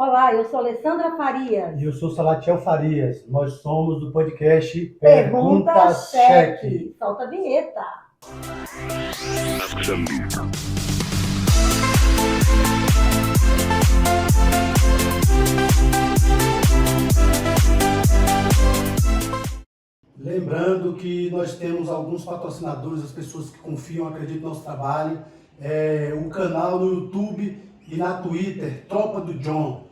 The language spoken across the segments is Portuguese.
Olá, eu sou Alessandra Farias. E eu sou Salatiel Farias. Nós somos do podcast Pergunta Pergunta Cheque. Cheque. Solta a vinheta. Lembrando que nós temos alguns patrocinadores, as pessoas que confiam, acreditam no nosso trabalho. O canal no YouTube e na Twitter, Tropa do John.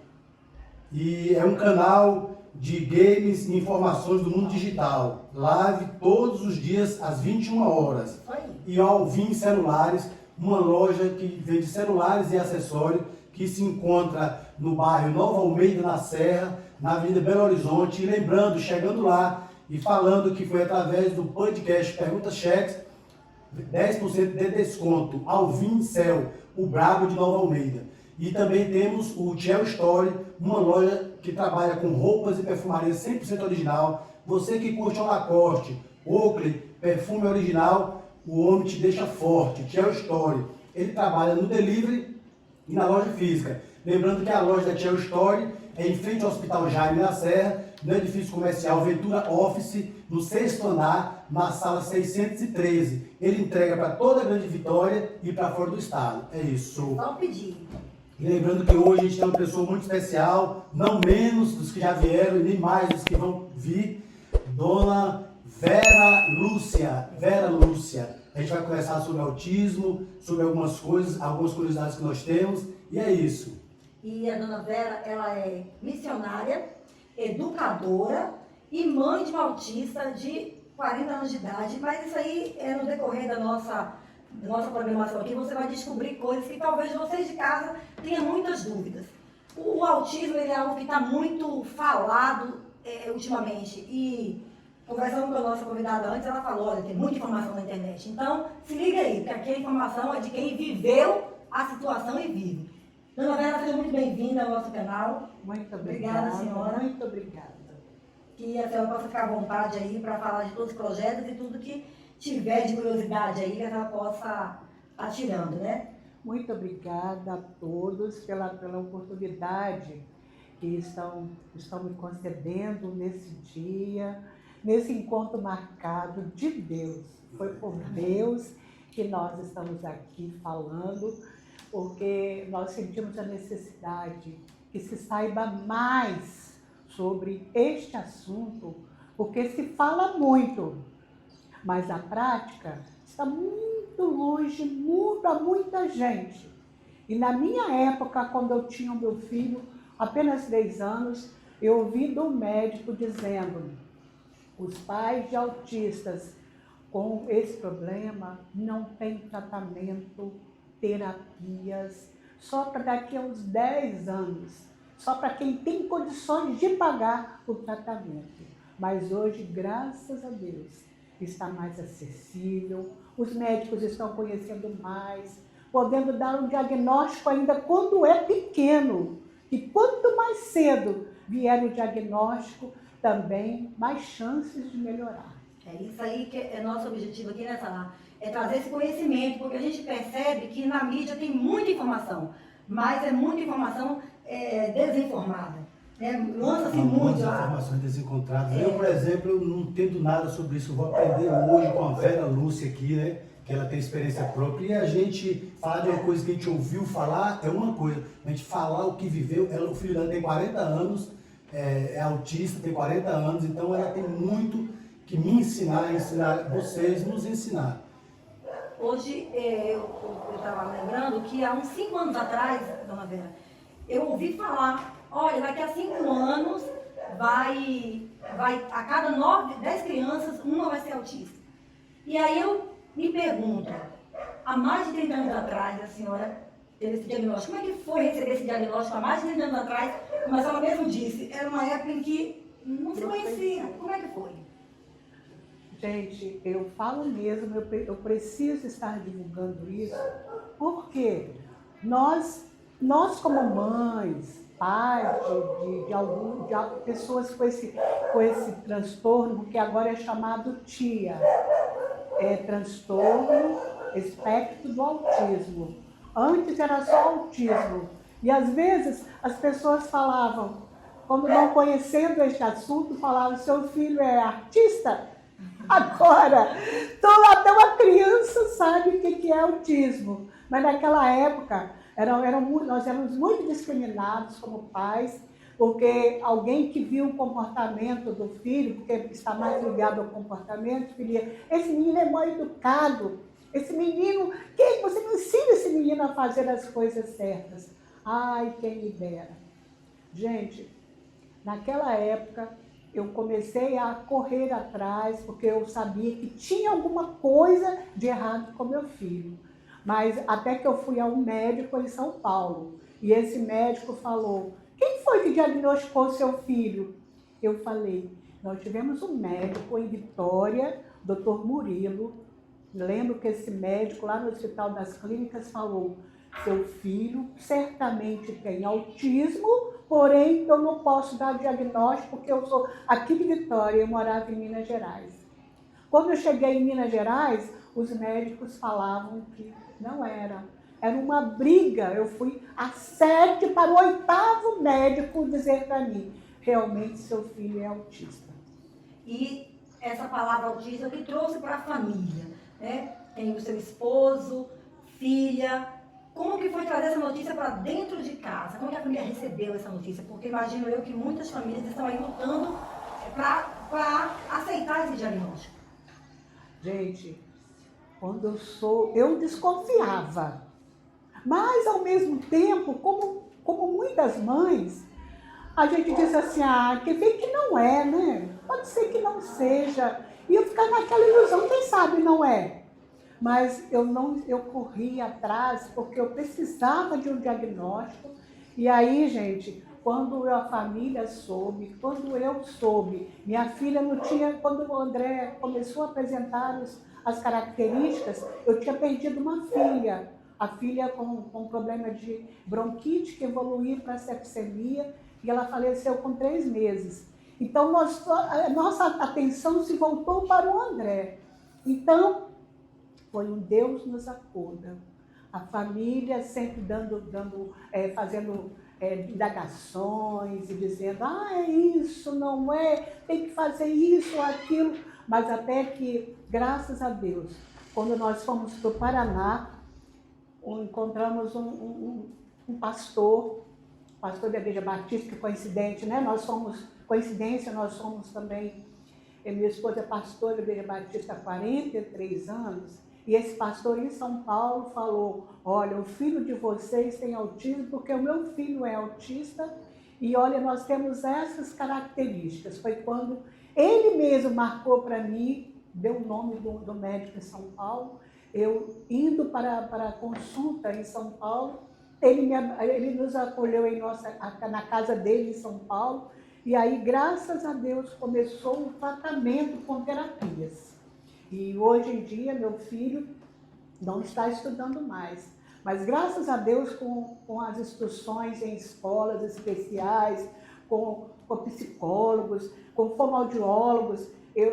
E é um canal de games e informações do mundo digital. Live todos os dias às 21 horas. E ao Alvin Celulares, uma loja que vende celulares e acessórios que se encontra no bairro Nova Almeida, na Serra, na Avenida Belo Horizonte. E lembrando, chegando lá e falando que foi através do podcast Pergunta Cheques, 10% de desconto. Alvin Cel, o brabo de Nova Almeida. E também temos o Tchel Story, uma loja que trabalha com roupas e perfumaria 100% original. Você que curte o Lacoste, Oakley, perfume original, o homem te deixa forte. Tchel Story, ele trabalha no delivery e na loja física. Lembrando que a loja da Tchel Story é em frente ao Hospital Jaime na Serra, no edifício comercial Ventura Office, no 6º andar, na sala 613. Ele entrega para toda a Grande Vitória e para fora do estado. É isso. Só pedir. E lembrando que hoje a gente tem uma pessoa muito especial, não menos dos que já vieram e nem mais dos que vão vir, Dona Vera Lúcia. Vera Lúcia. A gente vai conversar sobre autismo, sobre algumas coisas, algumas curiosidades que nós temos, e é isso. E a Dona Vera, ela é missionária, educadora e mãe de uma autista de 40 anos de idade, mas isso aí é no decorrer da nossa programação aqui, você vai descobrir coisas que talvez vocês de casa tenham muitas dúvidas. O autismo ele é algo que está muito falado ultimamente, e conversando com a nossa convidada antes, ela falou, olha, tem muita informação na internet, então se liga aí, porque aqui a informação é de quem viveu a situação e vive. Dona Vera, seja muito bem-vinda ao nosso canal. Muito obrigada, senhora. Muito obrigada. Que a senhora possa ficar à vontade aí para falar de todos os projetos e tudo que tiver de curiosidade aí, que a senhora possa estar tirando, né? Muito obrigada a todos pela oportunidade que estão me concedendo nesse dia, nesse encontro marcado de Deus. Foi por Deus que nós estamos aqui falando, porque nós sentimos a necessidade que se saiba mais sobre este assunto, porque se fala muito, mas a prática está muito longe, para muita gente. E na minha época, quando eu tinha o meu filho, apenas 3 anos, eu ouvi do médico dizendo: os pais de autistas com esse problema não têm tratamento, terapias, só para daqui a uns 10 anos, só para quem tem condições de pagar o tratamento. Mas hoje, graças a Deus, está mais acessível, os médicos estão conhecendo mais, podendo dar um diagnóstico ainda quando é pequeno. E quanto mais cedo vier o diagnóstico, também mais chances de melhorar. É isso aí que é nosso objetivo aqui nessa, é trazer esse conhecimento, porque a gente percebe que na mídia tem muita informação, mas é muita informação desinformada. Lança-se muito. Informações desencontradas. Eu, por exemplo, eu não entendo nada sobre isso. Eu vou aprender hoje com a Vera Lúcia aqui, né? Que ela tem experiência própria. E a gente falar de uma coisa que a gente ouviu falar é uma coisa. A gente falar o que viveu. O filho dela tem 40 anos, é autista, tem 40 anos. Então ela tem muito que me ensinar vocês, nos ensinar. Hoje, eu estava lembrando que há uns 5 anos atrás, Dona Vera, eu ouvi falar, olha, daqui a 5 anos vai a cada 10 crianças, uma vai ser autista. E aí eu me pergunto, há mais de 30 anos atrás, a senhora teve esse diagnóstico. Como é que foi receber esse diagnóstico há mais de 30 anos atrás? Como a senhora mesmo disse, era uma época em que não se conhecia. Como é que foi? Gente, eu falo mesmo, eu preciso estar divulgando isso, porque nós como mães, pais de pessoas com esse transtorno, que agora é chamado TIA, transtorno espectro do autismo. Antes era só autismo, E às vezes as pessoas falavam, como não conhecendo este assunto, falavam, seu filho é artista? Agora, então, até uma criança sabe o que é autismo. Mas naquela época, nós éramos muito discriminados como pais, porque alguém que viu o comportamento do filho, porque está mais ligado ao comportamento, diria, esse menino é mal educado, esse menino, você não ensina esse menino a fazer as coisas certas. Ai, quem me dera. Gente, naquela época, eu comecei a correr atrás, porque eu sabia que tinha alguma coisa de errado com meu filho. Mas até que eu fui a um médico em São Paulo, e esse médico falou, quem foi que diagnosticou seu filho? Eu falei, nós tivemos um médico em Vitória, Dr. Murilo. Lembro que esse médico lá no Hospital das Clínicas falou, seu filho certamente tem autismo, porém eu não posso dar diagnóstico porque eu sou aqui de Vitória, eu morava em Minas Gerais. Quando eu cheguei em Minas Gerais, os médicos falavam que não era. Era uma briga, eu fui a 7 para o 8º médico dizer para mim, realmente seu filho é autista. E essa palavra autista é o que trouxe para a família, né? Tem o seu esposo, filha. Como que foi trazer essa notícia para dentro de casa? Como que a família recebeu essa notícia? Porque imagino eu que muitas famílias estão aí lutando para aceitar esse diagnóstico. Gente, quando eu desconfiava. Mas, ao mesmo tempo, como muitas mães, a gente diz assim, que vê que não é, né? Pode ser que não seja. E eu ficava naquela ilusão, quem sabe não é. Mas eu corri atrás porque eu precisava de um diagnóstico. E aí, gente, quando a família soube, quando eu soube, minha filha não tinha, quando o André começou a apresentar as características, eu tinha perdido uma filha. A filha com problema de bronquite que evoluiu para sepsemia e ela faleceu com 3 meses. Então, nossa atenção se voltou para o André. Então, foi um Deus nos acuda. A família sempre fazendo indagações e dizendo, é isso, não é, tem que fazer isso ou aquilo. Mas até que, graças a Deus, quando nós fomos para o Paraná, encontramos um pastor da Igreja Batista, que coincidente, né? Nós somos também, minha esposa é pastora da Igreja Batista há 43 anos, e esse pastor em São Paulo falou, olha, o filho de vocês tem autismo, porque o meu filho é autista, e olha, nós temos essas características. Foi quando ele mesmo marcou para mim, deu o nome do médico em São Paulo, eu indo para a consulta em São Paulo, ele nos acolheu na casa dele em São Paulo, e aí, graças a Deus, começou o tratamento com terapias. E hoje em dia, meu filho não está estudando mais. Mas, graças a Deus, com as instruções em escolas especiais, com psicólogos, com fonoaudiólogos,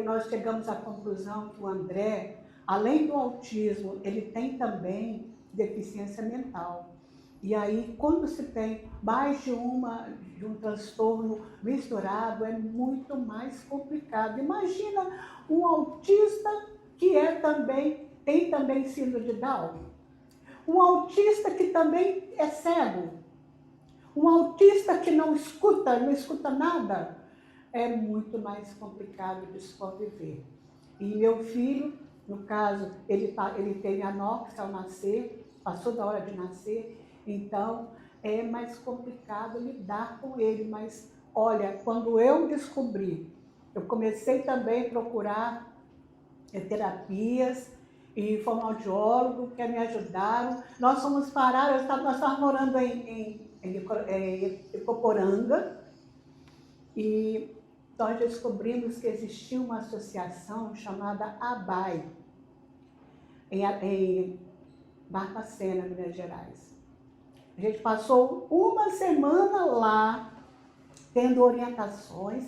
nós chegamos à conclusão que o André, além do autismo, ele tem também deficiência mental. E aí, quando se tem mais de um transtorno misturado, é muito mais complicado. Imagina um autista que tem também síndrome de Down. Um autista que também é cego. Um autista que não escuta nada. É muito mais complicado de se conviver. E meu filho, no caso, ele teve anóxia ao nascer, passou da hora de nascer, então é mais complicado lidar com ele. Mas, olha, quando eu descobri, eu comecei também a procurar terapias e fonoaudiólogo que me ajudaram. Nós fomos parar, nós estávamos morando em Ecoporanga, e nós descobrimos que existia uma associação chamada ABAI, em Barbacena, Minas Gerais. A gente passou uma semana lá, tendo orientações,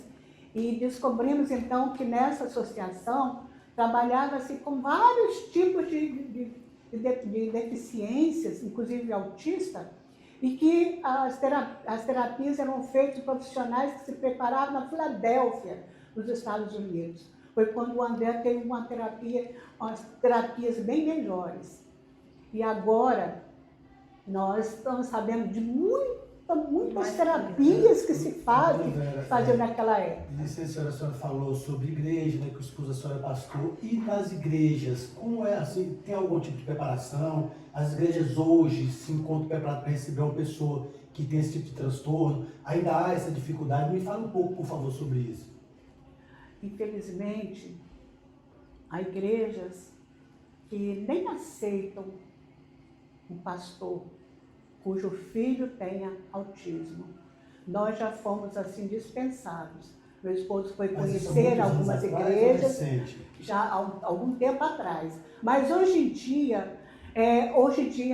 e descobrimos então que nessa associação trabalhava-se com vários tipos de deficiências, inclusive autista, e que as terapias eram feitas por profissionais que se preparavam na Filadélfia, nos Estados Unidos. Foi quando o André teve umas terapias bem melhores. E agora, nós estamos sabendo de muitas terapias que se faziam naquela época. Licença, a senhora falou sobre igreja, né, que o esposo da senhora é pastor. E nas igrejas, como é assim? Tem algum tipo de preparação? As igrejas hoje se encontram preparadas para receber uma pessoa que tem esse tipo de transtorno? Ainda há essa dificuldade? Me fala um pouco, por favor, sobre isso. Infelizmente, há igrejas que nem aceitam um pastor cujo filho tenha autismo. Nós já fomos assim dispensados. Meu esposo foi conhecer algumas igrejas já há algum tempo atrás. Mas hoje em dia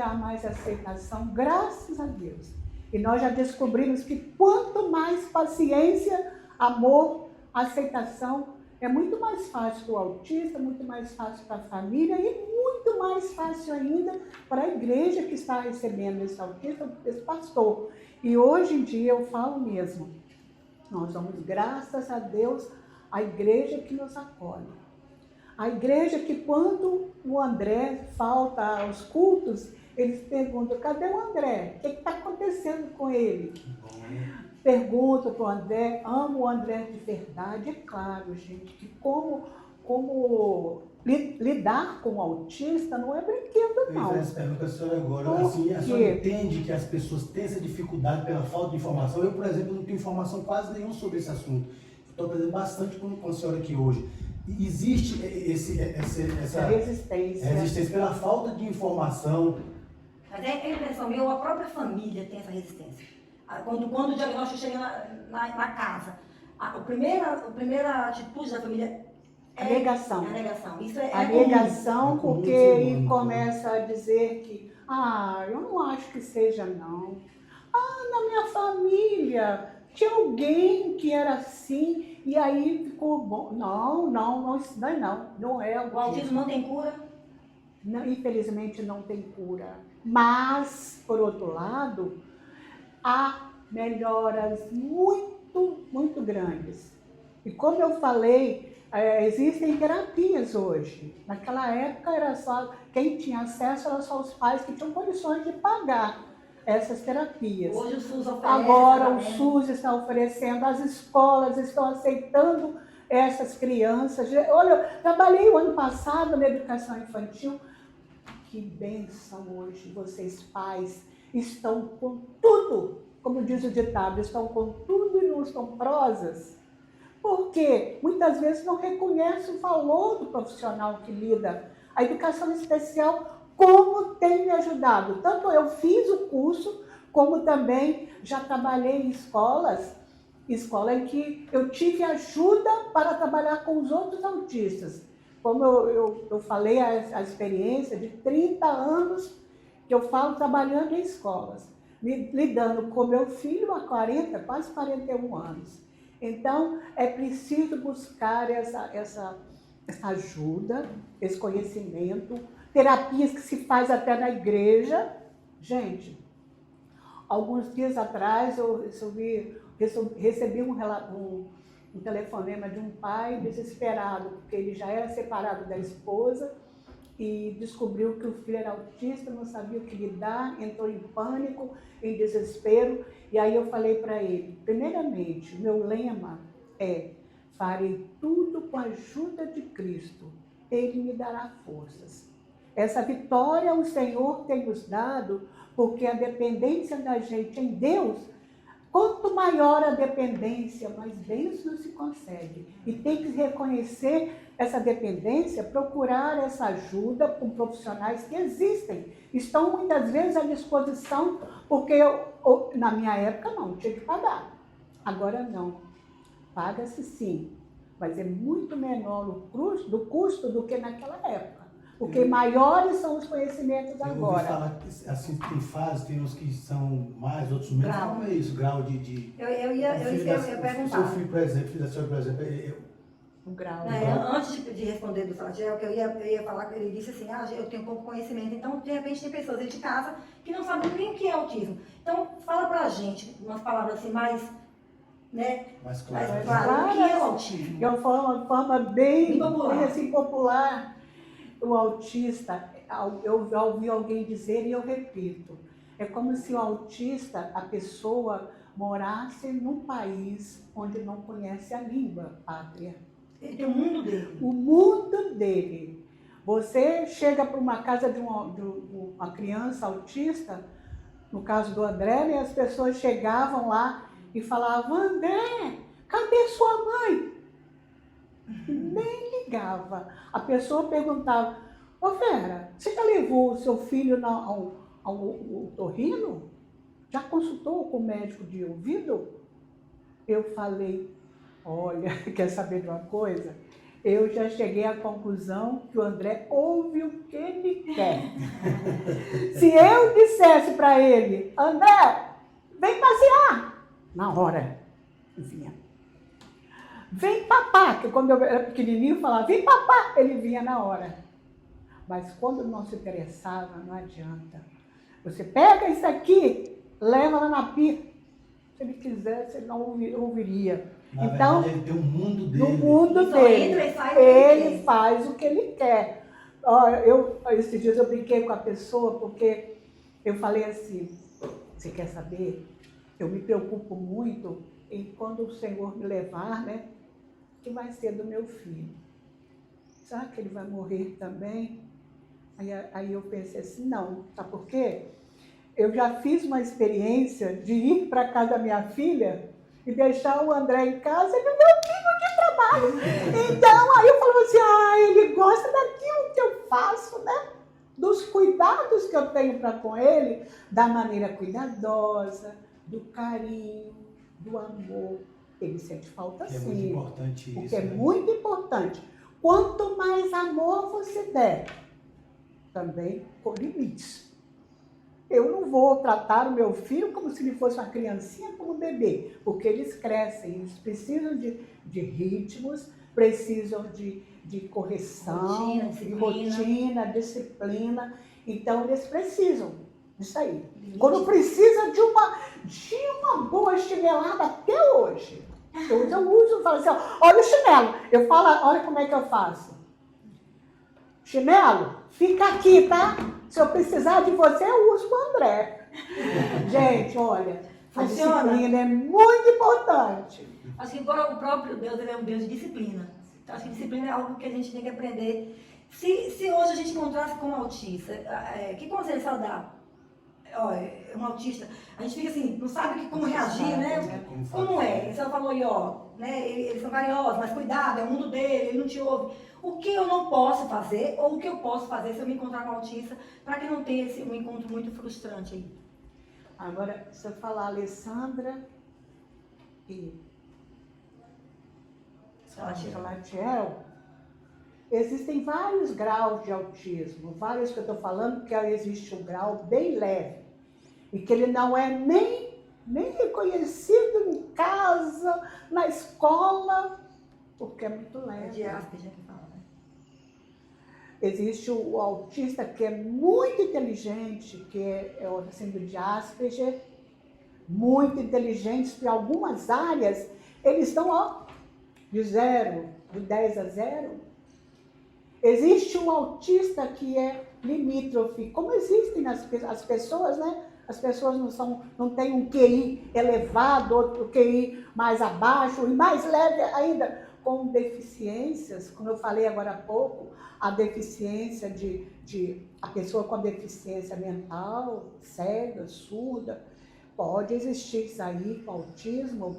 há mais aceitação, graças a Deus. E nós já descobrimos que quanto mais paciência, amor, aceitação, é muito mais fácil para o autista, muito mais fácil para a família e muito mais fácil ainda para a igreja que está recebendo esse autista, esse pastor. E hoje em dia eu falo mesmo, nós damos graças a Deus à igreja que nos acolhe. A igreja que quando o André falta aos cultos, eles perguntam, cadê o André? O que está acontecendo com ele? Pergunto para o André, amo o André de verdade. É claro, gente, que como lidar com o autista não é brinquedo, não. Eu pergunto a senhora agora, assim, a senhora entende que as pessoas têm essa dificuldade pela falta de informação? Eu, por exemplo, não tenho informação quase nenhuma sobre esse assunto. Estou aprendendo bastante com a senhora aqui hoje. Existe essa resistência pela falta de informação. Mas é impressão minha, a própria família tem essa resistência. Quando o diagnóstico chega na casa, a primeira atitude da família é a negação. Isso a negação, porque começa a dizer que, eu não acho que seja não. Na minha família tinha alguém que era assim, e aí ficou bom. Não é o autismo não tem cura? Não, infelizmente não tem cura. Mas, por outro lado, há melhoras muito, muito grandes. E como eu falei, existem terapias hoje. Naquela época era só quem tinha acesso eram só os pais que tinham condições de pagar essas terapias. Hoje o SUS oferece. Agora o SUS está oferecendo, as escolas estão aceitando essas crianças. Olha, eu trabalhei o ano passado na educação infantil. Que bênção hoje, vocês pais estão com tudo, como diz o ditado, estão com tudo e não estão prosas. Porque muitas vezes não reconhece o valor do profissional que lida. A educação especial, como tem me ajudado. Tanto eu fiz o curso, como também já trabalhei em escola em que eu tive ajuda para trabalhar com os outros autistas. Como eu falei, a experiência de 30 anos que eu falo trabalhando em escolas, lidando com meu filho há quase 41 anos. Então, é preciso buscar essa ajuda, esse conhecimento, terapias que se faz até na igreja. Gente, alguns dias atrás eu recebi um telefonema de um pai desesperado, porque ele já era separado da esposa e descobriu que o filho era autista, não sabia o que lidar, entrou em pânico, em desespero. E aí eu falei para ele, primeiramente, o meu lema é: farei tudo com a ajuda de Cristo, Ele me dará forças. Essa vitória o Senhor tem nos dado, porque a dependência da gente em Deus, quanto maior a dependência, mais bênção se consegue. E tem que reconhecer essa dependência, procurar essa ajuda com profissionais que existem. Estão muitas vezes à disposição, porque na minha época não, tinha que pagar. Agora não. Paga-se sim, mas é muito menor o custo do que naquela época. Porque maiores são os conhecimentos agora. Eu falar que assim, tem fases, tem uns que são mais, outros menos. Grau. Como é isso? Grau de... Eu ia perguntar. Seu filho, por exemplo, filho da senhora, por exemplo, o grau. Né? Antes de responder do Salatiel, que eu ia falar que ele disse assim, eu tenho pouco conhecimento, então de repente tem pessoas aí de casa que não sabem nem o que é autismo. Então fala pra gente umas palavras assim mais, né, Mais mais claro. claras, o que é o autismo? De uma forma bem Popular. assim, popular. O autista, eu já ouvi alguém dizer e eu repito, é como se o autista, a pessoa, morasse num país onde não conhece a língua pátria. Ele tem o mundo dele. O mundo dele. Você chega para uma casa de uma criança autista, no caso do André, e as pessoas chegavam lá e falavam, André, cadê sua mãe? Nem ligava. A pessoa perguntava, ô Vera, você já levou o seu filho ao otorrino? Já consultou com o médico de ouvido? Eu falei, olha, quer saber de uma coisa? Eu já cheguei à conclusão que o André ouve o que ele quer. Se eu dissesse para ele, André, vem passear, na hora, vinha. Vem papá, que quando eu era pequenininho eu falava, vem papá, ele vinha na hora. Mas quando não se interessava, não adianta. Você pega isso aqui, leva lá na pia. Se ele quisesse, ele não ouviria. Na então, verdade, ele tem um mundo dele. no mundo Só dele, entra e sai ele faz o que ele quer. Esses dias eu brinquei com a pessoa, porque eu falei assim, você quer saber? Eu me preocupo muito em quando o Senhor me levar, né? Que vai ser do meu filho. Será que ele vai morrer também? Aí eu pensei assim, não. Sabe por quê? Eu já fiz uma experiência de ir para casa da minha filha e deixar o André em casa e no meu filho de trabalho. Então, aí eu falava assim, ele gosta daquilo que eu faço, né? Dos cuidados que eu tenho para com ele, da maneira cuidadosa, do carinho, do amor. Ele sente falta sim. É muito importante isso. Porque é né? muito importante. Quanto mais amor você der, também com limites. Eu não vou tratar o meu filho como se ele fosse uma criancinha, como um bebê, porque eles crescem, eles precisam de ritmos, precisam de correção, de rotina, disciplina. Então, eles precisam disso aí. Quando precisa de uma boa chinelada até hoje. Eu uso, falo assim, olha o chinelo. Eu falo, olha como é que eu faço. Chinelo, fica aqui, tá? Se eu precisar de você, eu uso com o André. Gente, olha, a disciplina é muito importante. Acho que agora o próprio Deus, ele é um Deus de disciplina. Acho que disciplina é algo que a gente tem que aprender. Se hoje a gente encontrasse com um autista, que conselho você dá? Um autista, a gente fica assim, não sabe como reagir, né? Como é? Você falou aí, né? Eles são carinhosos, mas cuidado, é o mundo dele, ele não te ouve. O que eu não posso fazer, ou o que eu posso fazer se eu me encontrar com um autista, para que não tenha um encontro muito frustrante aí? Agora, se eu falar Alessandra e Salatiel, existem vários graus de autismo, vários que eu estou falando, que existe um grau bem leve, e que ele não é nem reconhecido em casa, na escola, porque é muito leve. É de Asperger que fala, né? Existe o autista que é muito inteligente, que é o síndrome de Asperger, muito inteligentes em algumas áreas, eles estão de 0, de 10 a 0. Existe um autista que é limítrofe, como existem as pessoas, né? As pessoas não têm um QI elevado, outro QI mais abaixo, e mais leve ainda, com deficiências, como eu falei agora há pouco, a deficiência a pessoa com deficiência mental, cega, surda, pode existir isso aí, com autismo,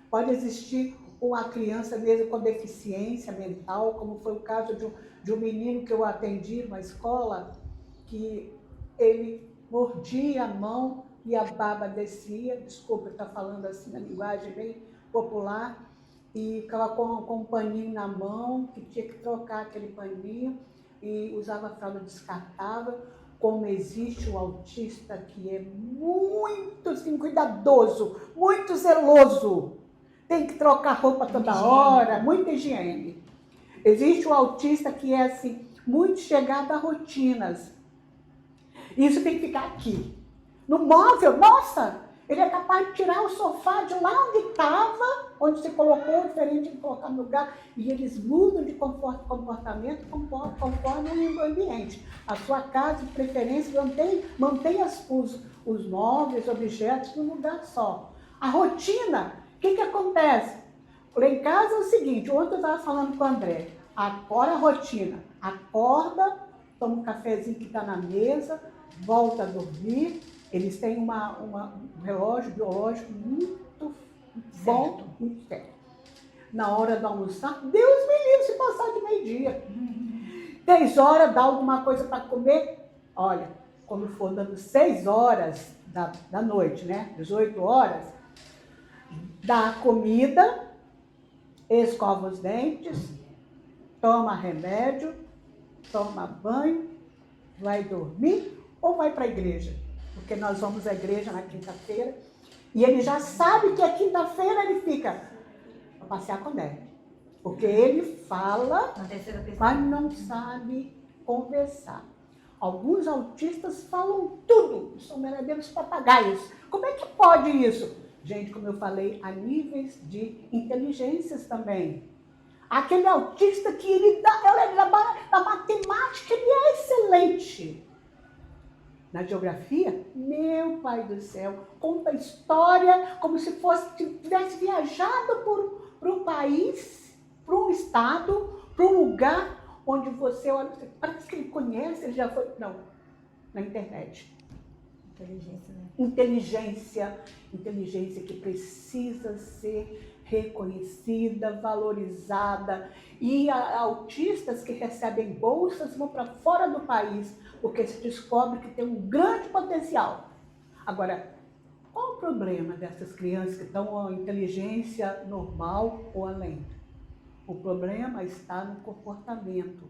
pode existir uma criança mesmo com deficiência mental, como foi o caso de um menino que eu atendi numa escola, que ele mordia a mão e a baba descia, desculpa, estou falando assim na linguagem bem popular, e ficava com um paninho na mão, que tinha que trocar aquele paninho, e usava fralda descartável. Como existe o autista que é muito assim, cuidadoso, muito zeloso, tem que trocar roupa toda hora, muita higiene. Existe o autista que é assim, muito chegado a rotinas. Isso tem que ficar aqui. No móvel, nossa, ele é capaz de tirar o sofá de lá onde estava, onde você colocou, diferente de colocar no lugar, e eles mudam de comportamento conforme o ambiente. A sua casa, de preferência, mantenha os móveis, objetos no lugar só. A rotina, o que acontece? Lá em casa é o seguinte, ontem eu estava falando com o André, agora a rotina, acorda, toma um cafezinho que está na mesa, volta a dormir. Eles têm um relógio biológico muito bom, muito certo. Na hora do almoçar, Deus me livre se passar de meio-dia. 10 horas, dá alguma coisa para comer. Olha, quando for dando 6 horas da noite, né? 18 horas, dá a comida, escova os dentes, toma remédio, toma banho, vai dormir ou vai para a igreja? Porque nós vamos à igreja na quinta-feira e ele já sabe que a quinta-feira ele fica para passear com ele. Porque ele fala, mas não sabe conversar. Alguns autistas falam tudo, são verdadeiros papagaios. Como é que pode isso? Gente, como eu falei, há níveis de inteligências também. Aquele autista que ele na matemática ele é excelente. Na geografia, meu pai do céu, conta a história como se tivesse viajado por um país, para um estado, para um lugar onde você olha, parece que ele conhece, ele já foi. Não, na internet. Inteligência, né? Inteligência que precisa ser reconhecida, valorizada. E autistas que recebem bolsas vão para fora do país, porque se descobre que tem um grande potencial. Agora, qual o problema dessas crianças que estão com a inteligência normal ou além? O problema está no comportamento,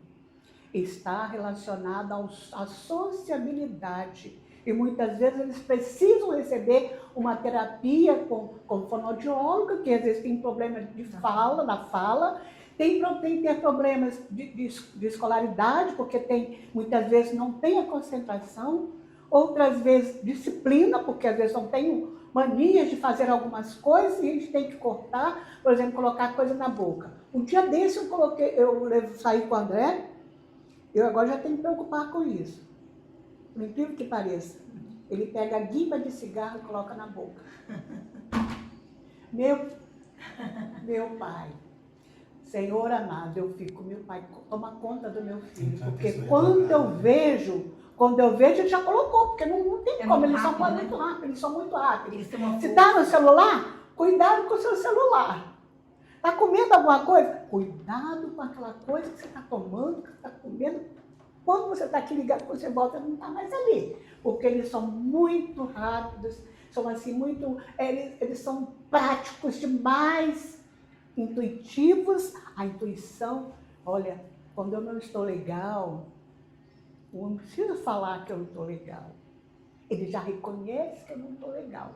está relacionado à sociabilidade. E muitas vezes eles precisam receber uma terapia com fonoaudióloga, que às vezes tem problemas de fala, na fala, tem que ter problemas de escolaridade, porque muitas vezes não tem a concentração, outras vezes disciplina, porque às vezes não tem manias de fazer algumas coisas e a gente tem que cortar, por exemplo, colocar coisa na boca. Um dia desse eu saí com o André, eu agora já tenho que me preocupar com isso. Por incrível que pareça, ele pega a guimba de cigarro e coloca na boca. Meu pai, Senhor amado, eu fico, meu pai, toma conta do meu filho, porque quando eu vejo, ele já colocou, porque não tem como, eles são muito rápidos, eles são muito rápidos. Se está no celular, cuidado com o seu celular. Está comendo alguma coisa? Cuidado com aquela coisa que você está tomando, que você está comendo. Quando você está aqui ligado, você volta, não está mais ali. Porque eles são muito rápidos, são assim, eles são práticos demais, intuitivos. A intuição, olha, quando eu não estou legal, eu não preciso falar que eu não estou legal. Ele já reconhece que eu não estou legal.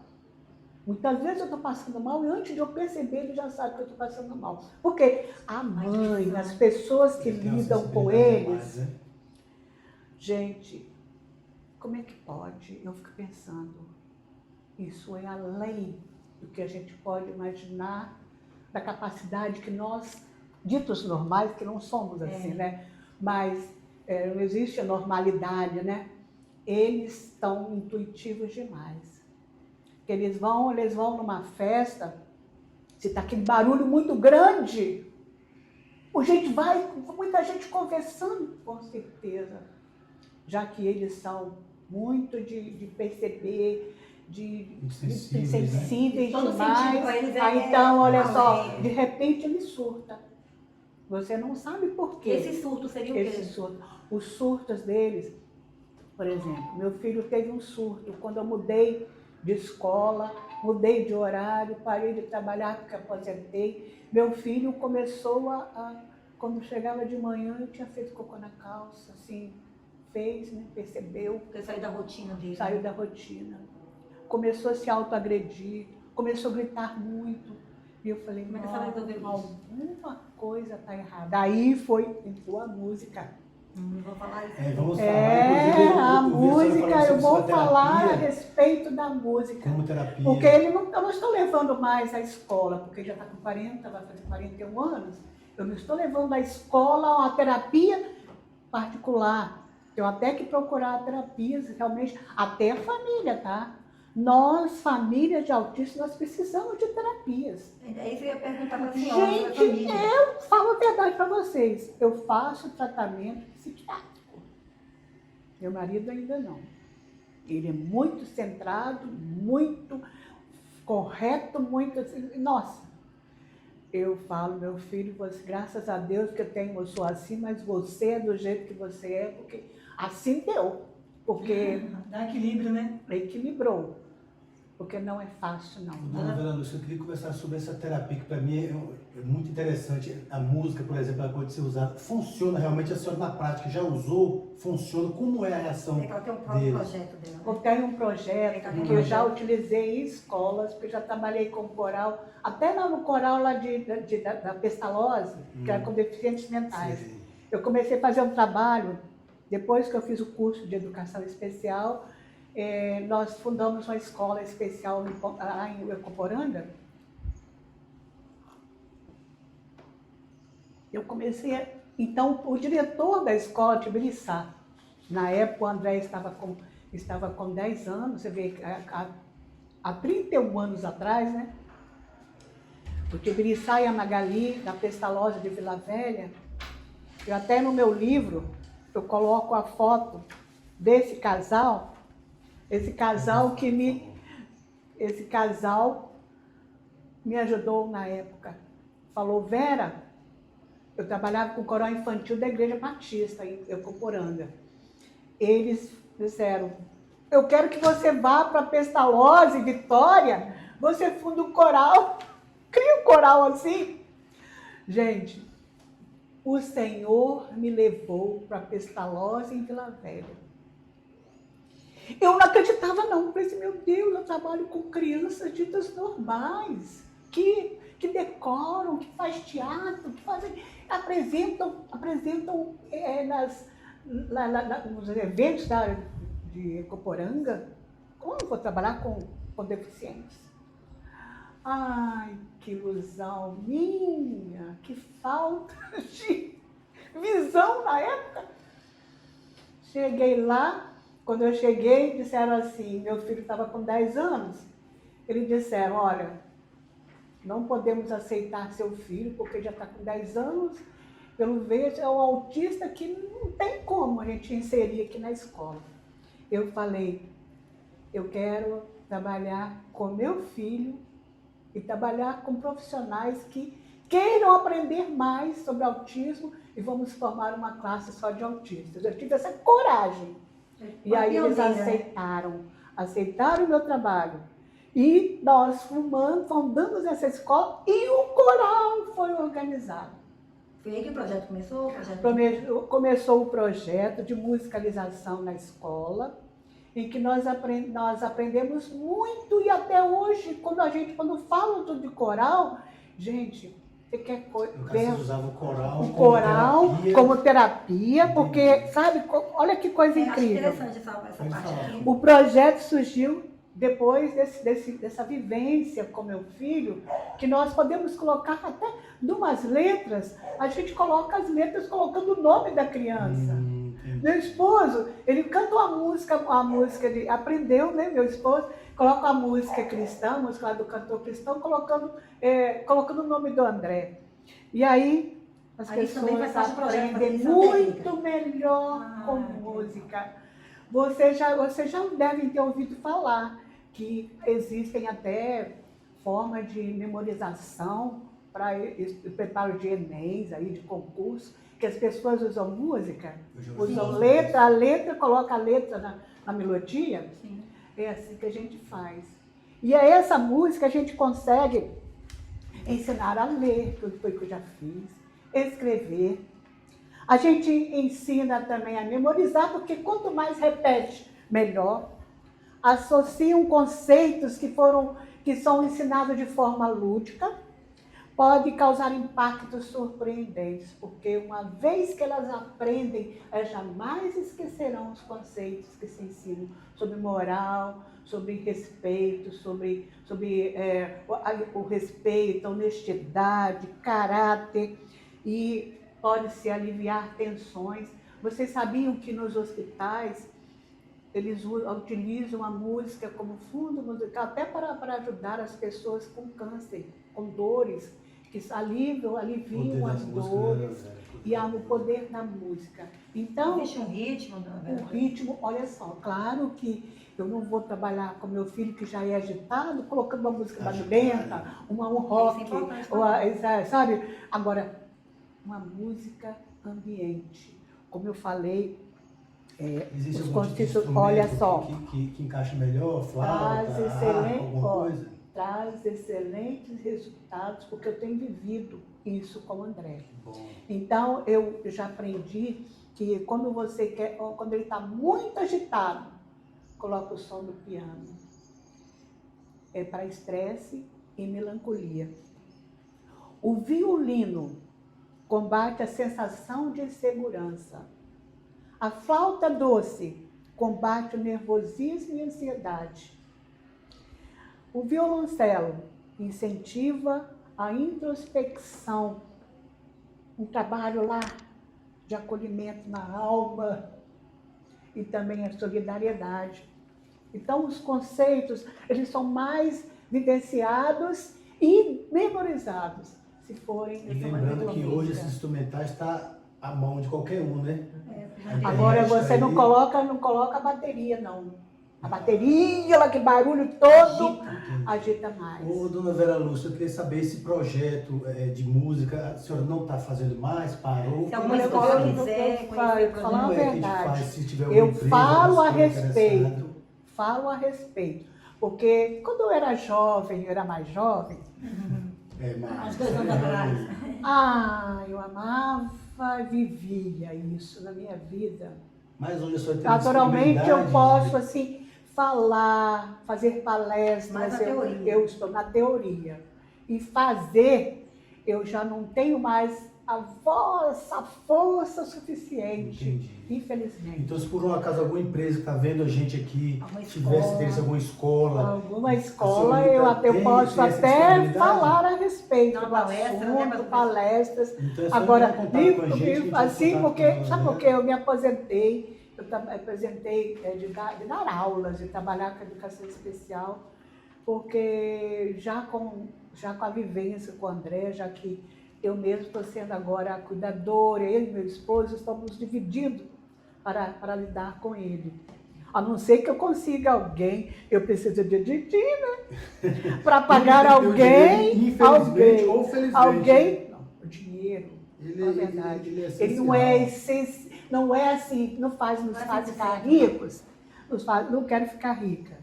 Muitas vezes eu estou passando mal e antes de eu perceber, ele já sabe que eu estou passando mal. Porque a mãe, as pessoas que lidam com eles... Gente, como é que pode? Eu fico pensando, isso é além do que a gente pode imaginar, da capacidade que nós, ditos normais, que não somos assim, né? Mas não existe a normalidade, né? Eles estão intuitivos demais. Eles vão numa festa, se está aquele barulho muito grande, muita gente conversando, com certeza. Já que eles são muito de perceber, sensíveis demais. Então, olha só, de repente ele surta. Você não sabe por quê. Esse surto seria o quê? Esse surto. Os surtos deles, por exemplo, meu filho teve um surto quando eu mudei de escola, mudei de horário, parei de trabalhar porque aposentei. Meu filho começou quando chegava de manhã, eu tinha feito cocô na calça, assim, fez, né? Percebeu. Porque saiu da rotina dele. Saiu da rotina. Começou a se autoagredir, começou a gritar muito. E eu falei, Como é que a senhora resolveu isso? alguma coisa está errada. Aí entrou a música. Vou falar isso. Vamos falar, inclusive, A eu vi a senhora música, falando eu sobre vou sua falar a terapia respeito da música. como terapia. Porque eu não estou levando mais a escola, porque já está com 40, vai fazer 41 anos. Eu não estou levando a escola a uma terapia particular. Eu até que procurar terapias, realmente, até a família, tá? Nós, família de autistas, nós precisamos de terapias. É isso que eu ia perguntar para a senhora, da Gente, família. eu falo a verdade para vocês. Eu faço tratamento psiquiátrico. Meu marido ainda não. Ele é muito centrado, muito correto, muito assim. Nossa, eu falo, meu filho, você, graças a Deus que eu sou assim, mas você é do jeito que você é, porque assim deu. Porque Dá equilíbrio, né? equilibrou. Porque não é fácil, não. Dona Vera Lúcia, eu queria conversar sobre essa terapia, que para mim é muito interessante. A música, por exemplo, ela pode ser usada. Funciona realmente, a senhora na prática já usou? Funciona? Como é a reação É que ela tem um próprio dele? projeto dela. Eu tenho um projeto que eu já utilizei em escolas, porque eu já trabalhei com coral, até lá no coral lá da Pestalozzi, que era com deficientes mentais. Sim. Eu comecei a fazer um trabalho, depois que eu fiz o curso de educação especial, nós fundamos uma escola especial lá em Ecoporanga. Eu comecei, então, o diretor da escola de Tibiriçá, na época o André estava com 10 anos, você vê, há 31 anos atrás, né? O Tibiriçá e a Magali, da Pestalozzi de Vila Velha, eu até no meu livro, eu coloco a foto desse casal, esse casal me ajudou na época. Falou, Vera, eu trabalhava com o coral infantil da Igreja Batista, em Ecoporanga. Eles disseram, eu quero que você vá para Pestalozzi, Vitória, você funda um coral, cria um coral assim. Gente, o Senhor me levou para Pestalozzi, em Vila Velha. Eu não acreditava não, eu pensei, meu Deus, eu trabalho com crianças ditas normais, que decoram, que fazem teatro, que apresentam nos eventos de Ecoporanga. Como eu vou trabalhar com deficientes? Ai, que ilusão minha, que falta de visão na época. Cheguei lá, quando eu cheguei, disseram assim, meu filho estava com 10 anos, eles disseram, olha, não podemos aceitar seu filho, porque já está com 10 anos, pelo visto é um autista que não tem como a gente inserir aqui na escola. Eu falei, eu quero trabalhar com meu filho e trabalhar com profissionais que queiram aprender mais sobre autismo e vamos formar uma classe só de autistas. Eu tive essa coragem. E aí eles aceitaram o meu trabalho. E nós fundamos essa escola e o coral foi organizado. Foi aí que o projeto começou? Começou o projeto de musicalização na escola, em que nós aprendemos muito, e até hoje, quando fala de coral, gente, você quer Vocês usavam o coral como terapia, porque, sabe, olha que coisa incrível. Acho interessante essa parte aqui. O projeto surgiu depois dessa vivência com meu filho, que nós podemos colocar até numas letras, a gente coloca as letras colocando o nome da criança. Meu esposo, ele canta a música aprendeu, né, meu esposo, coloca a música cristã, a música lá do cantor cristão, colocando o nome do André. E aí as pessoas aprendem muito melhor com música. Vocês já devem ter ouvido falar que existem até formas de memorização para preparo de Enem, aí, de concurso, que as pessoas usam música, usam letra, a letra, coloca a letra na melodia. Sim. É assim que a gente faz. E é essa música a gente consegue ensinar a ler, que foi que eu já fiz, escrever. A gente ensina também a memorizar, porque quanto mais repete, melhor. Associam conceitos que são ensinados de forma lúdica. pode causar impactos surpreendentes, porque uma vez que elas aprendem, elas jamais esquecerão os conceitos que se ensinam sobre moral, sobre respeito, sobre o respeito, a honestidade, caráter, e pode-se aliviar tensões. Vocês sabiam que nos hospitais eles utilizam a música como fundo musical até para ajudar as pessoas com câncer, com dores, que aliviam as dores, e há o poder da música. Então, existe um ritmo, o ritmo, olha só, claro que eu não vou trabalhar com meu filho que já é agitado, colocando uma música barulhenta, um rock, sabe? Agora, uma música ambiente. Como eu falei, existe os algum tipo de instrumento olha só, que encaixa melhor, flauta, alguma coisa? Traz excelentes resultados, porque eu tenho vivido isso com o André. Bom. Então, eu já aprendi que quando ele está muito agitado, coloca o som do piano. É para estresse e melancolia. O violino combate a sensação de insegurança. A flauta doce combate o nervosismo e a ansiedade. O violoncelo incentiva a introspecção, um trabalho lá de acolhimento na alma e também a solidariedade. Então, os conceitos, eles são mais vivenciados e memorizados, se forem... E lembrando que hoje esses instrumentais estão à mão de qualquer um, né? Agora, você não coloca a bateria, não. A bateria, ela que barulho todo, agita mais. Ô, dona Vera Lúcia, eu queria saber esse projeto de música, a senhora não está fazendo mais, parou? Se alguma escola quiser falar a verdade, se tiver eu empresa, falo a respeito, porque quando eu era jovem, eu era mais jovem, As 2 anos atrás. Eu amava, vivia isso na minha vida. Mas hoje a senhora tem Naturalmente eu posso assim falar, fazer palestras, mas na teoria. Eu estou na teoria. E fazer, eu já não tenho mais a força suficiente, Entendi. Infelizmente. Então, se por um acaso alguma empresa que está vendo a gente aqui tivesse alguma escola... Alguma escola, eu posso até falar a respeito do assunto, palestras. Então, agora, assim, porque, sabe por quê? Eu me aposentei, de dar aulas, de trabalhar com educação especial, porque já com a vivência com o André, já que eu mesmo estou sendo agora a cuidadora, ele e meu esposo estamos dividindo para lidar com ele. A não ser que eu consiga alguém, eu preciso de né? Para pagar alguém, infelizmente ou felizmente. Não, o dinheiro, na verdade. Ele não é assim, nos faz ficar ricos, não quero ficar rica.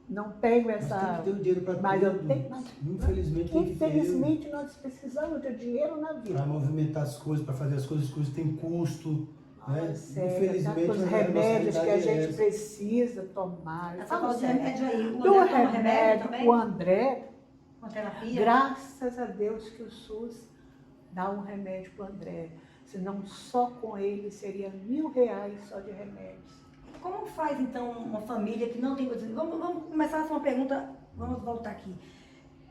Não tenho essa... Mas tem que ter o dinheiro para tudo. Infelizmente nós precisamos de dinheiro na vida. Para movimentar as coisas, para fazer as coisas têm custo. Né? Infelizmente, os remédios que a gente precisa tomar. Fala de remédio aí. Do remédio, o André, uma terapia. Graças a Deus que o SUS dá um remédio para o André. Senão só com ele seria R$1.000 só de remédios. Como faz, então, uma família que não tem... Vamos começar a uma pergunta, vamos voltar aqui.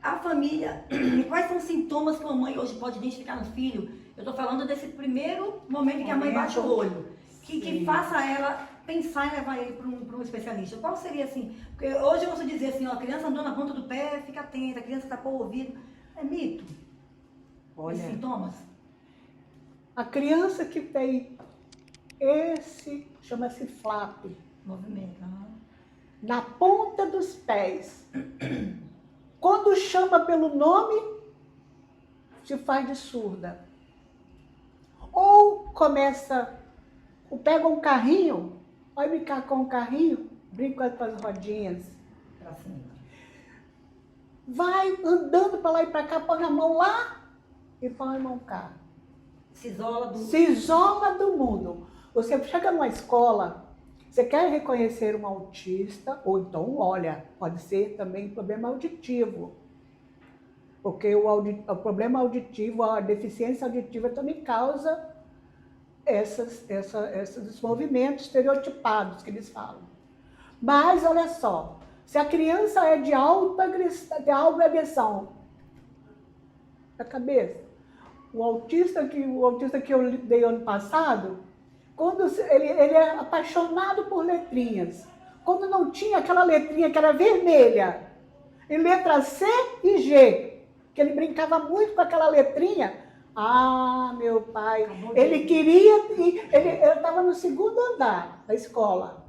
A família, quais são os sintomas que uma mãe hoje pode identificar no filho? Eu estou falando desse primeiro momento em que a mãe bate o olho. Que faça ela pensar em levar ele para um especialista. Qual seria, assim... Porque hoje eu ouço dizer assim, ó, a criança andou na ponta do pé, fica atenta, a criança tapou o ouvido. É mito? Olha, esses sintomas? A criança que tem chama-se flap. Movimento. Na ponta dos pés. Quando chama pelo nome, se faz de surda. Ou pega um carrinho, vai brincar com o carrinho, brinca com as rodinhas. Pra cima. Vai andando para lá e para cá, põe a mão lá e põe a mão cá. Se isola do mundo. Você chega numa escola, você quer reconhecer um autista, ou então, olha, pode ser também problema auditivo. Porque o problema auditivo, a deficiência auditiva também causa esses movimentos estereotipados que eles falam. Mas, olha só, se a criança é de alta agressão da cabeça, o autista que eu dei ano passado, quando ele é apaixonado por letrinhas, quando não tinha aquela letrinha que era vermelha, em letra C e G, que ele brincava muito com aquela letrinha, meu pai, ele queria, ele estava no segundo andar da escola,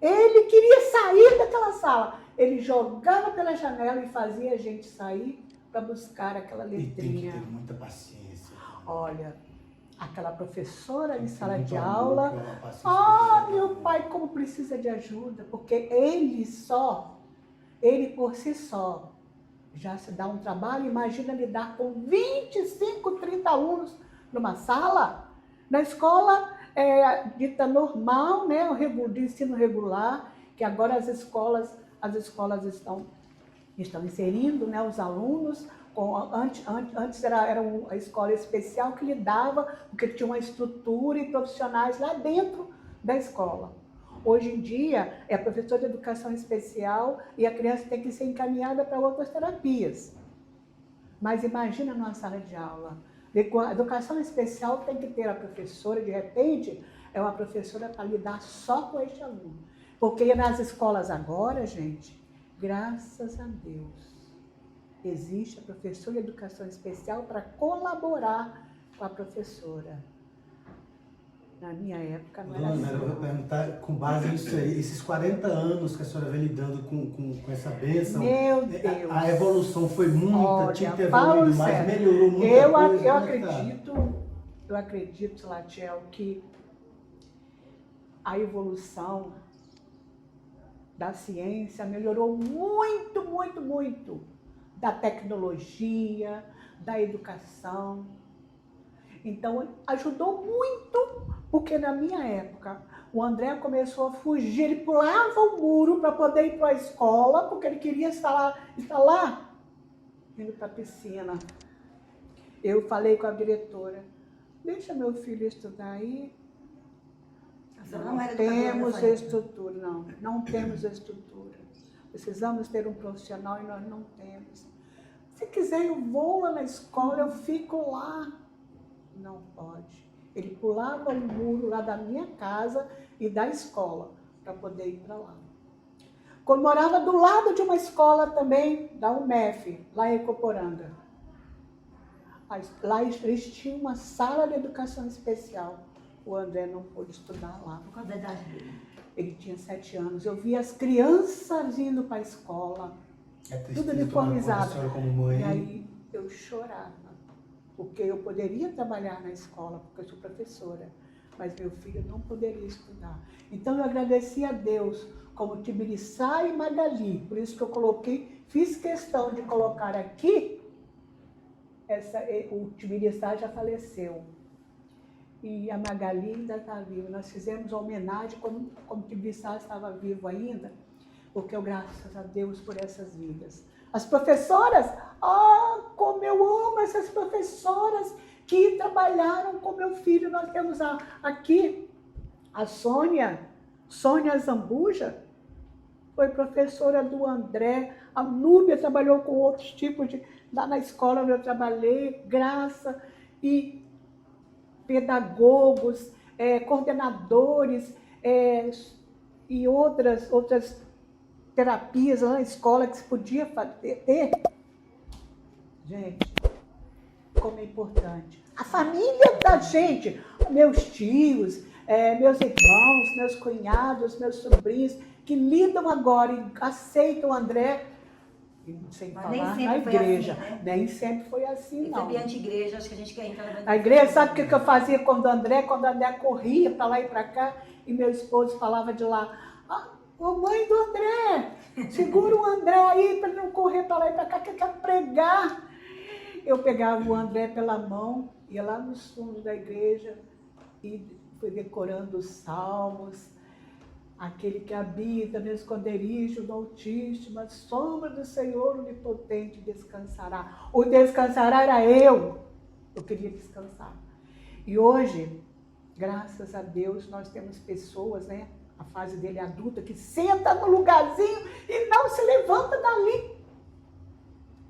ele queria sair daquela sala, ele jogava pela janela e fazia a gente sair para buscar aquela letrinha. E tem que ter muita paciência. Olha, aquela professora em sala de muito aula, amor, uma paciência meu pai como precisa de ajuda, porque ele por si só, já se dá um trabalho, imagina lidar com 25, 30 alunos numa sala, na escola dita normal, né, de ensino regular, que agora as escolas estão inserindo, né, os alunos, antes era a escola especial que lidava, porque tinha uma estrutura e profissionais lá dentro da escola. Hoje em dia, é professor de educação especial e a criança tem que ser encaminhada para outras terapias. Mas imagina numa sala de aula. A educação especial tem que ter a professora, de repente, é uma professora para lidar só com este aluno. Porque nas escolas agora, gente, graças a Deus, existe a professora de educação especial para colaborar com a professora. Na minha época não era assim. Eu vou perguntar, com base nisso aí, esses 40 anos que a senhora vem lidando com essa bênção, Meu Deus! A evolução foi muita, Olha, tinha que ter evoluído mais, melhorou muita coisa. Eu acredito, Salatiel, que a evolução da ciência melhorou muito, muito, muito. Da tecnologia, da educação. Então, ajudou muito, porque na minha época, o André começou a fugir, ele pulava o muro para poder ir para a escola, porque ele queria estar lá, indo para a piscina. Eu falei com a diretora, deixa meu filho estudar aí. Não temos estrutura, não temos estrutura. Precisamos ter um profissional e nós não temos. Se quiser, eu vou lá na escola, eu fico lá. Não pode. Ele pulava o muro lá da minha casa e da escola para poder ir para lá. Quando morava do lado de uma escola também, da UMEF, lá em Ecoporanga. Lá eles tinham uma sala de educação especial. O André não pôde estudar lá. Por causa da idade dele. Ele tinha 7 anos. Eu via as crianças indo para a escola, tudo uniformizado. E aí eu chorava. Porque eu poderia trabalhar na escola, porque eu sou professora, mas meu filho não poderia estudar. Então eu agradeci a Deus, como Tibiriçá e Magali, por isso que eu fiz questão de colocar aqui, o Tibiriçá já faleceu, e a Magali ainda está viva. Nós fizemos uma homenagem, como o Tibiriçá estava vivo ainda, porque eu, graças a Deus, por essas vidas. As professoras, como eu amo essas professoras que trabalharam com meu filho. Nós temos aqui a Sônia Zambuja, foi professora do André. A Núbia trabalhou com outros tipos lá na escola onde eu trabalhei, Graça, e pedagogos, coordenadores e outras terapias lá na escola que se podia ter. Gente, como é importante. A família da gente, meus tios, meus irmãos, meus cunhados, meus sobrinhos, que lidam agora e aceitam o André, sem falar na igreja. Assim, né? Nem sempre foi assim, não. Ambiente igreja, acho que a gente quer entrar na igreja. Sabe o que eu fazia quando o André corria para lá e para cá, e meu esposo falava de lá, ô mãe do André, segura o André aí para ele não correr para lá e para cá, que quer pregar. Eu pegava o André pela mão, ia lá nos fundos da igreja e fui decorando os salmos. Aquele que habita no esconderijo do Altíssimo, a sombra do Senhor Onipotente descansará. O descansará era eu. Eu queria descansar. E hoje, graças a Deus, nós temos pessoas, né? A fase dele adulta, que senta no lugarzinho e não se levanta dali.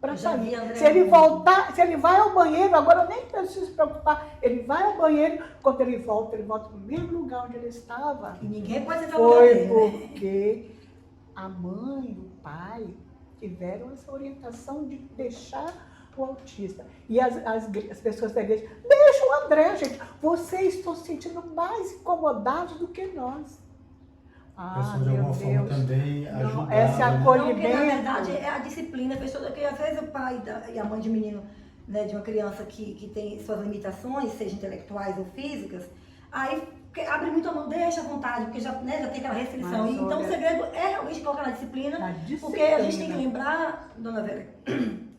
Para sair. Se ele voltar, se ele vai ao banheiro, agora eu nem preciso se preocupar, ele vai ao banheiro, quando ele volta para o mesmo lugar onde ele estava. E ninguém pode ser Foi porque a mãe, o pai tiveram essa orientação de deixar o autista. E as pessoas da igreja, deixa o André, gente, vocês estão se sentindo mais incomodados do que nós. Pessoas de alguma forma também ajudar. Esse acolhimento. Porque, na verdade, é a disciplina, pessoa que às vezes o pai e a mãe de um menino, né, de uma criança que tem suas limitações, seja intelectuais ou físicas, aí abre muito a mão, deixa à vontade, porque já tem aquela restrição. Mas, então, olha, o segredo é realmente colocar na disciplina, na disciplina, porque a gente tem que lembrar, dona Vera,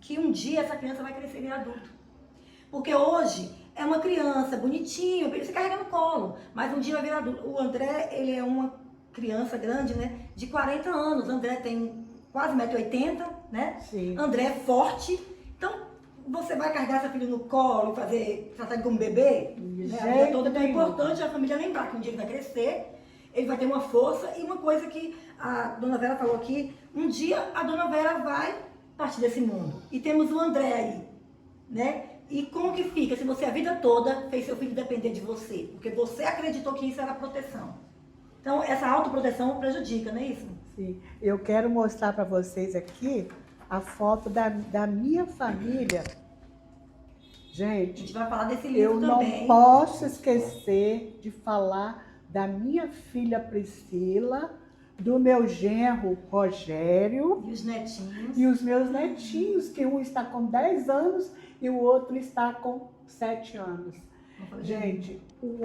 que um dia essa criança vai crescer e virar adulto. Porque hoje é uma criança bonitinha, você carrega no colo, mas um dia vai virar adulto. O André, ele é uma criança grande, né, de 40 anos. André tem quase 1,80 m, né? Sim. André é forte. Então, você vai carregar seu filho no colo, tratar ele como bebê, né, a vida toda. Então é importante a família lembrar que um dia ele vai crescer, ele vai ter uma força. E uma coisa que a dona Vera falou aqui, um dia a dona Vera vai partir desse mundo. E temos o André aí, né? E como que fica se você a vida toda fez seu filho depender de você? Porque você acreditou que isso era proteção. Então, essa autoproteção prejudica, não é isso? Sim. Eu quero mostrar para vocês aqui a foto da minha família. Gente, a gente vai falar desse livro eu também. não posso esquecer de falar da minha filha Priscila, do meu genro Rogério. E os netinhos. E os meus netinhos, que um está com 10 anos e o outro está com 7 anos. Gente, o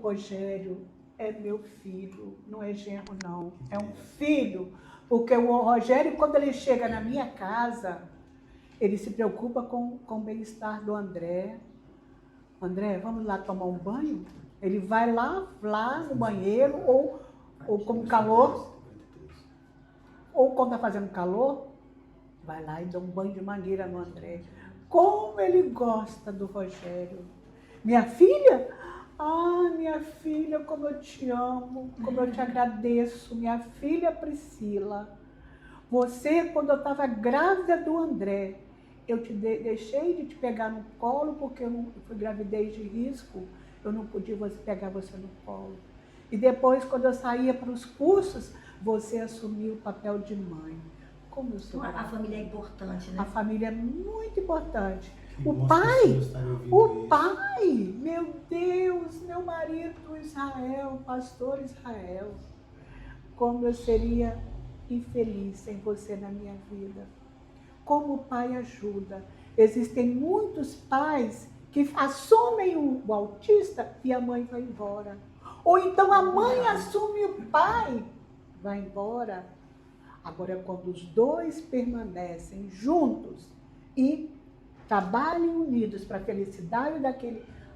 Rogério é meu filho, não é genro não, é um filho, porque o Rogério, quando ele chega na minha casa, ele se preocupa com o bem-estar do André. André, vamos lá tomar um banho? Ele vai lá no banheiro, ou com calor, ou quando está fazendo calor, vai lá e dá um banho de mangueira no André. Como ele gosta do Rogério. Minha filha? Ah, minha filha, como eu te amo, como eu te agradeço, minha filha Priscila. Você, quando eu estava grávida do André, eu deixei de te pegar no colo, porque eu fui gravidez de risco, eu não podia pegar você no colo. E depois, quando eu saía para os cursos, você assumiu o papel de mãe. Como eu sou grata. A família é importante, né? A família é muito importante. Que O pai, meu Deus, meu marido Israel, pastor Israel, como eu seria infeliz sem você na minha vida. Como o pai ajuda. Existem muitos pais que assumem o autista e a mãe vai embora. Ou então a mãe assume o pai, vai embora. Agora, quando os dois permanecem juntos e trabalhem unidos para a felicidade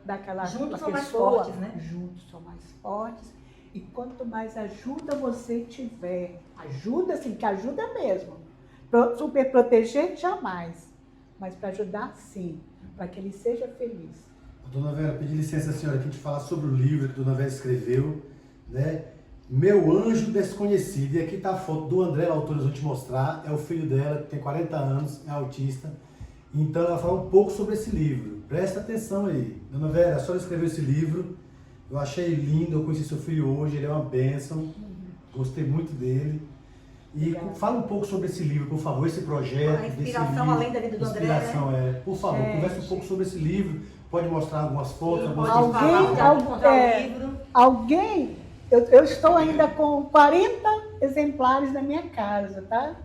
daquela juntos são pessoa, mais fortes, né? Juntos são mais fortes. E quanto mais ajuda você tiver, ajuda assim, que ajuda mesmo. Super proteger, jamais. Mas para ajudar, sim. Para que ele seja feliz. Dona Vera, pedi licença, senhora, aqui de falar sobre o livro que a Dona Vera escreveu, né? Meu Anjo Desconhecido. E aqui está a foto do André, o autor, eu vou te mostrar. É o filho dela, que tem 40 anos, é autista. Então ela fala um pouco sobre esse livro. Presta atenção aí. Dona Vera, a senhora escreveu esse livro. Eu achei lindo, eu conheci seu filho hoje, ele é uma bênção. Gostei muito dele. E fala um pouco sobre esse livro, por favor, esse projeto. A inspiração desse livro. além da vida do André, Inspiração, né? Por favor, converse um pouco sobre esse livro. Pode mostrar algumas fotos, algumas Alguém, eu estou ainda com 40 exemplares na minha casa, tá?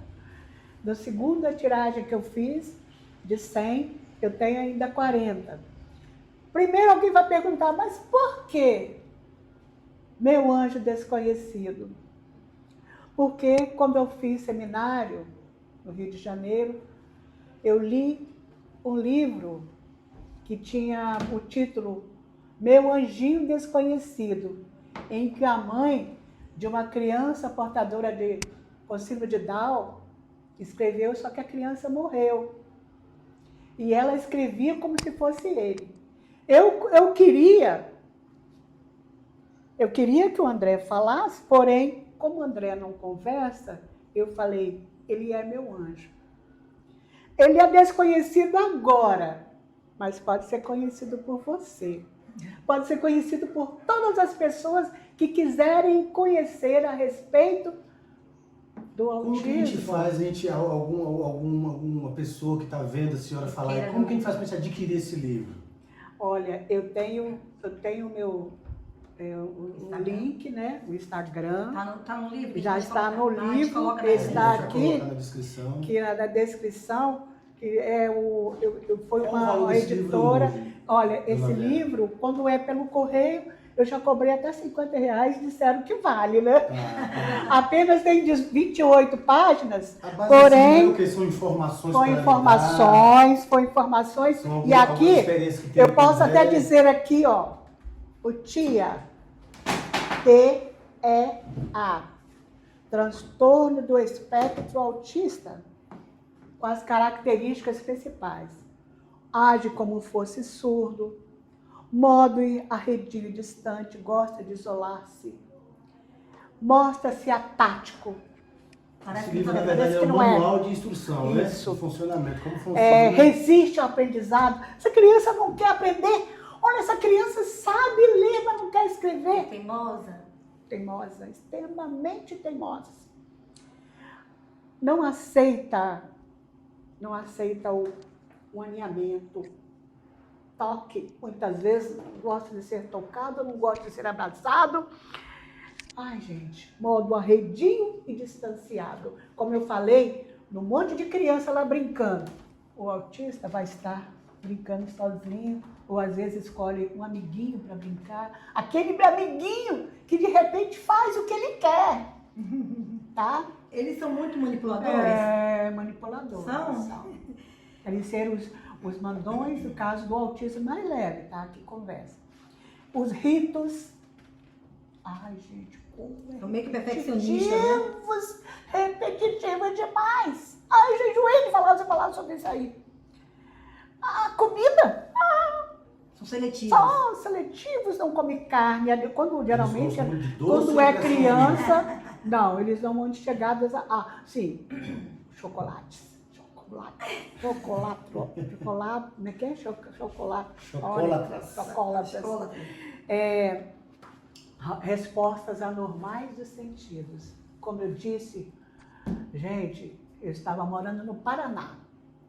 Da segunda tiragem que eu fiz, de 100, eu tenho ainda 40. Primeiro alguém vai perguntar, mas por quê? Meu Anjo Desconhecido. Porque quando eu fiz seminário no Rio de Janeiro, eu li um livro que tinha o título Meu Anjinho Desconhecido, em que a mãe de uma criança portadora com síndrome de Down, escreveu, só que a criança morreu. E ela escrevia como se fosse ele. Eu queria que o André falasse, porém, como o André não conversa, eu falei, ele é meu anjo. Ele é desconhecido agora, mas pode ser conhecido por você. Pode ser conhecido por todas as pessoas que quiserem conhecer a respeito do autismo. Como que a gente faz, alguma pessoa que está vendo a senhora falar, como que a gente faz para a gente adquirir esse livro? Olha, eu tenho meu o link, né? O Instagram. Tá no livro? Já está no livro, Está está aqui, na descrição. que é na descrição, que foi Qual o valor uma desse livro editora. hoje, Olha, esse dona Vera? livro, quando é pelo correio, eu já cobrei até R$50, disseram que vale, né? Apenas tem 28 páginas, A base porém, desse livro, que são informações com para informações, São e algumas aqui, experiências que tem eu posso com até André. dizer aqui, ó, o TEA, T-E-A, transtorno do espectro autista, com as características principais. Age como fosse surdo, modo arredio e distante, gosta de isolar-se, mostra-se apático. Esse livro, na Parece verdade, é que um não é. manual de instrução, Isso. né? De funcionamento. Como funciona. Resiste ao aprendizado. Essa criança não quer aprender. Olha, essa criança sabe ler, mas não quer escrever. Teimosa, extremamente teimosa. Não aceita o aninhamento. Toque, muitas vezes, não gosta de ser tocado, não gosta de ser abraçado. Ai, gente, modo arredio e distanciado. Como eu falei, num monte de criança lá brincando. O autista vai estar brincando sozinho, ou às vezes escolhe um amiguinho para brincar. Aquele amiguinho que de repente faz o que ele quer. Tá? Eles são muito manipuladores? Manipuladores. São? Eles serem os mandões, no caso do autismo mais leve, tá? Que conversa. Os ritos. Ai, gente, como São meio que perfeccionistas, né? Repetitivos demais. Ai, gente, o N falava sobre isso aí. A comida. São seletivos. Só seletivos, não comem carne. Geralmente, Eles gostam muito de doce, quando é né? criança, não, eles são muito chegados sim, chocolates. Chocolate, como é que é? Chocolate. Respostas anormais dos sentidos. Como eu disse, gente, eu estava morando no Paraná.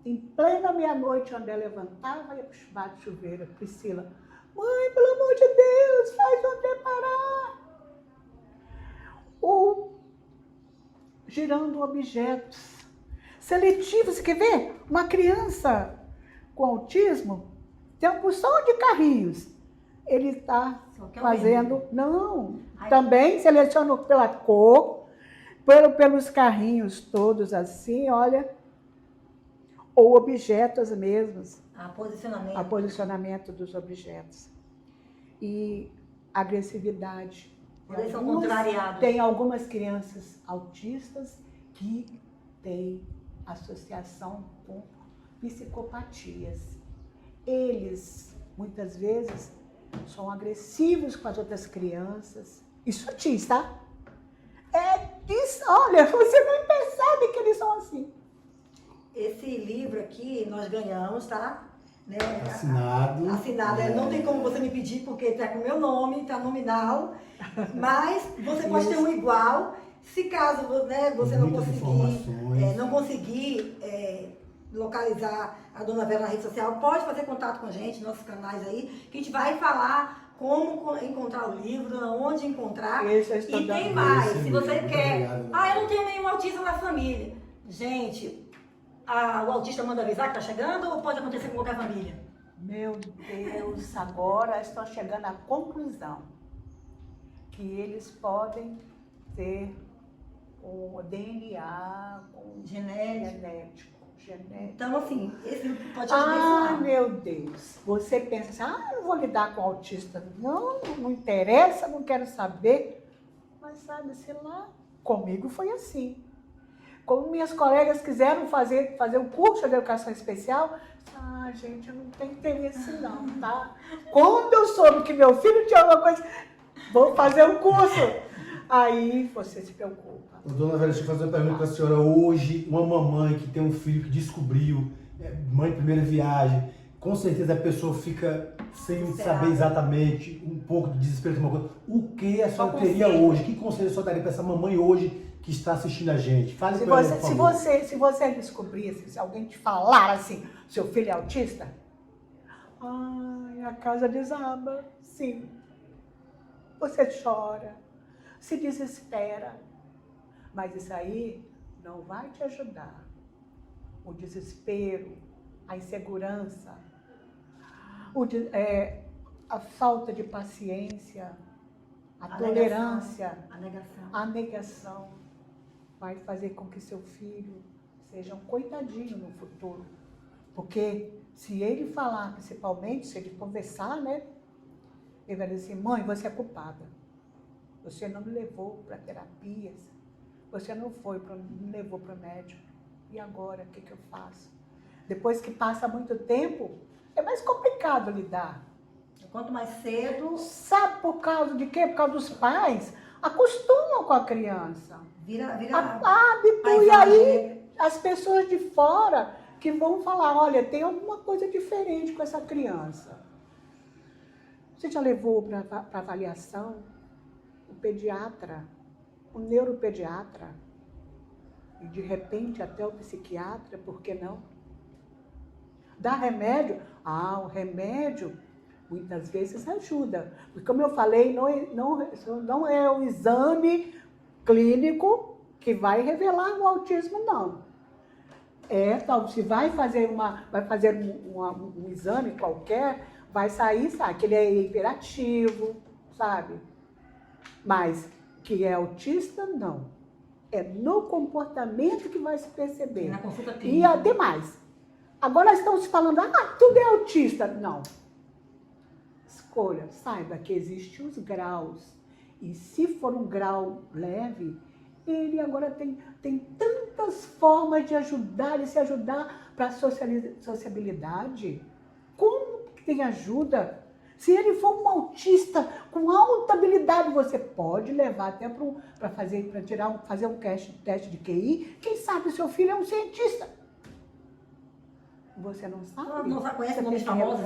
Em plena meia-noite, o André levantava e ia para o chuveiro. Priscila, mãe, pelo amor de Deus, faz o André parar. Ou girando objetos seletivos. Você quer ver? Uma criança com autismo tem uma porção de carrinhos. Ele está fazendo... Não, também seleciona pela cor, pelos carrinhos todos assim, olha, ou objetos mesmos. A posicionamento dos objetos. E agressividade. Eles são contrariados. Tem algumas crianças autistas que têm associação com psicopatias. Eles, muitas vezes, são agressivos com as outras crianças. E sutis, tá? Olha, você nem percebe que eles são assim. Esse livro aqui nós ganhamos, tá? Né? Assinado. Não tem como você me pedir, porque está com o meu nome, está nominal. Mas você pode ter um igual. Se caso, né, você não conseguir localizar a Dona Vera na rede social, pode fazer contato com a gente, nossos canais aí, que a gente vai falar como encontrar o livro, onde encontrar. E tem mais, se você quer. Eu não tenho nenhum autista na família. Gente, o autista manda avisar que está chegando ou pode acontecer com qualquer família? Meu Deus, agora estou chegando à conclusão que eles podem ter o DNA genético. Então, assim, esse livro pode te abençoar. Meu Deus. Você pensa, eu não vou lidar com autista. Não interessa, não quero saber. Mas Mas sabe, sei lá, comigo foi assim. Como minhas colegas quiseram fazer um curso de educação especial, gente, eu não tenho interesse não, tá? Quando eu soube que meu filho tinha alguma coisa, vou fazer um curso. Aí você se preocupa. Dona Vera, deixa eu fazer uma pergunta para a senhora. Hoje, uma mamãe que tem um filho que descobriu, mãe primeira viagem, com certeza a pessoa fica sem saber exatamente, um pouco de desespero. O que a senhora teria hoje? Que conselho a senhora daria para essa mamãe hoje que está assistindo a gente? Fale com ela, por favor. Se você descobrisse, se alguém te falar assim, seu filho é autista, a casa desaba, sim. Você chora, se desespera, mas isso aí não vai te ajudar. O desespero, a insegurança, a falta de paciência, a tolerância, a negação vai fazer com que seu filho seja um coitadinho no futuro. Porque se ele falar, principalmente, se ele conversar, né? Ele vai dizer assim, mãe, você é culpada. Você não me levou para terapias, você não me levou para o médico. E agora, o que eu faço? Depois que passa muito tempo, é mais complicado lidar. Quanto mais cedo... Sabe por causa de quê? Por causa dos pais. Acostumam com a criança. Vira hábito. E aí, as pessoas de fora que vão falar, olha, tem alguma coisa diferente com essa criança. Você já levou para avaliação o pediatra, o neuropediatra, e de repente até o psiquiatra, por que não? Dá remédio? O remédio muitas vezes ajuda. Porque, como eu falei, não é o exame clínico que vai revelar o autismo, não. Se vai fazer um exame qualquer, vai sair, sabe, que ele é hiperativo, sabe? Mas que é autista, não. É no comportamento que vai se perceber. Na consulta clínica. E ademais, agora nós estamos falando, tudo é autista. Não. Escolha, saiba que existem os graus. E se for um grau leve, ele agora tem tantas formas de ajudar e se ajudar para a sociabilidade. Como que tem ajuda? Se ele for um autista com alta habilidade, você pode levar até para fazer um teste de QI. Quem sabe seu filho é um cientista? Você não sabe? Não conhece nomes famosos,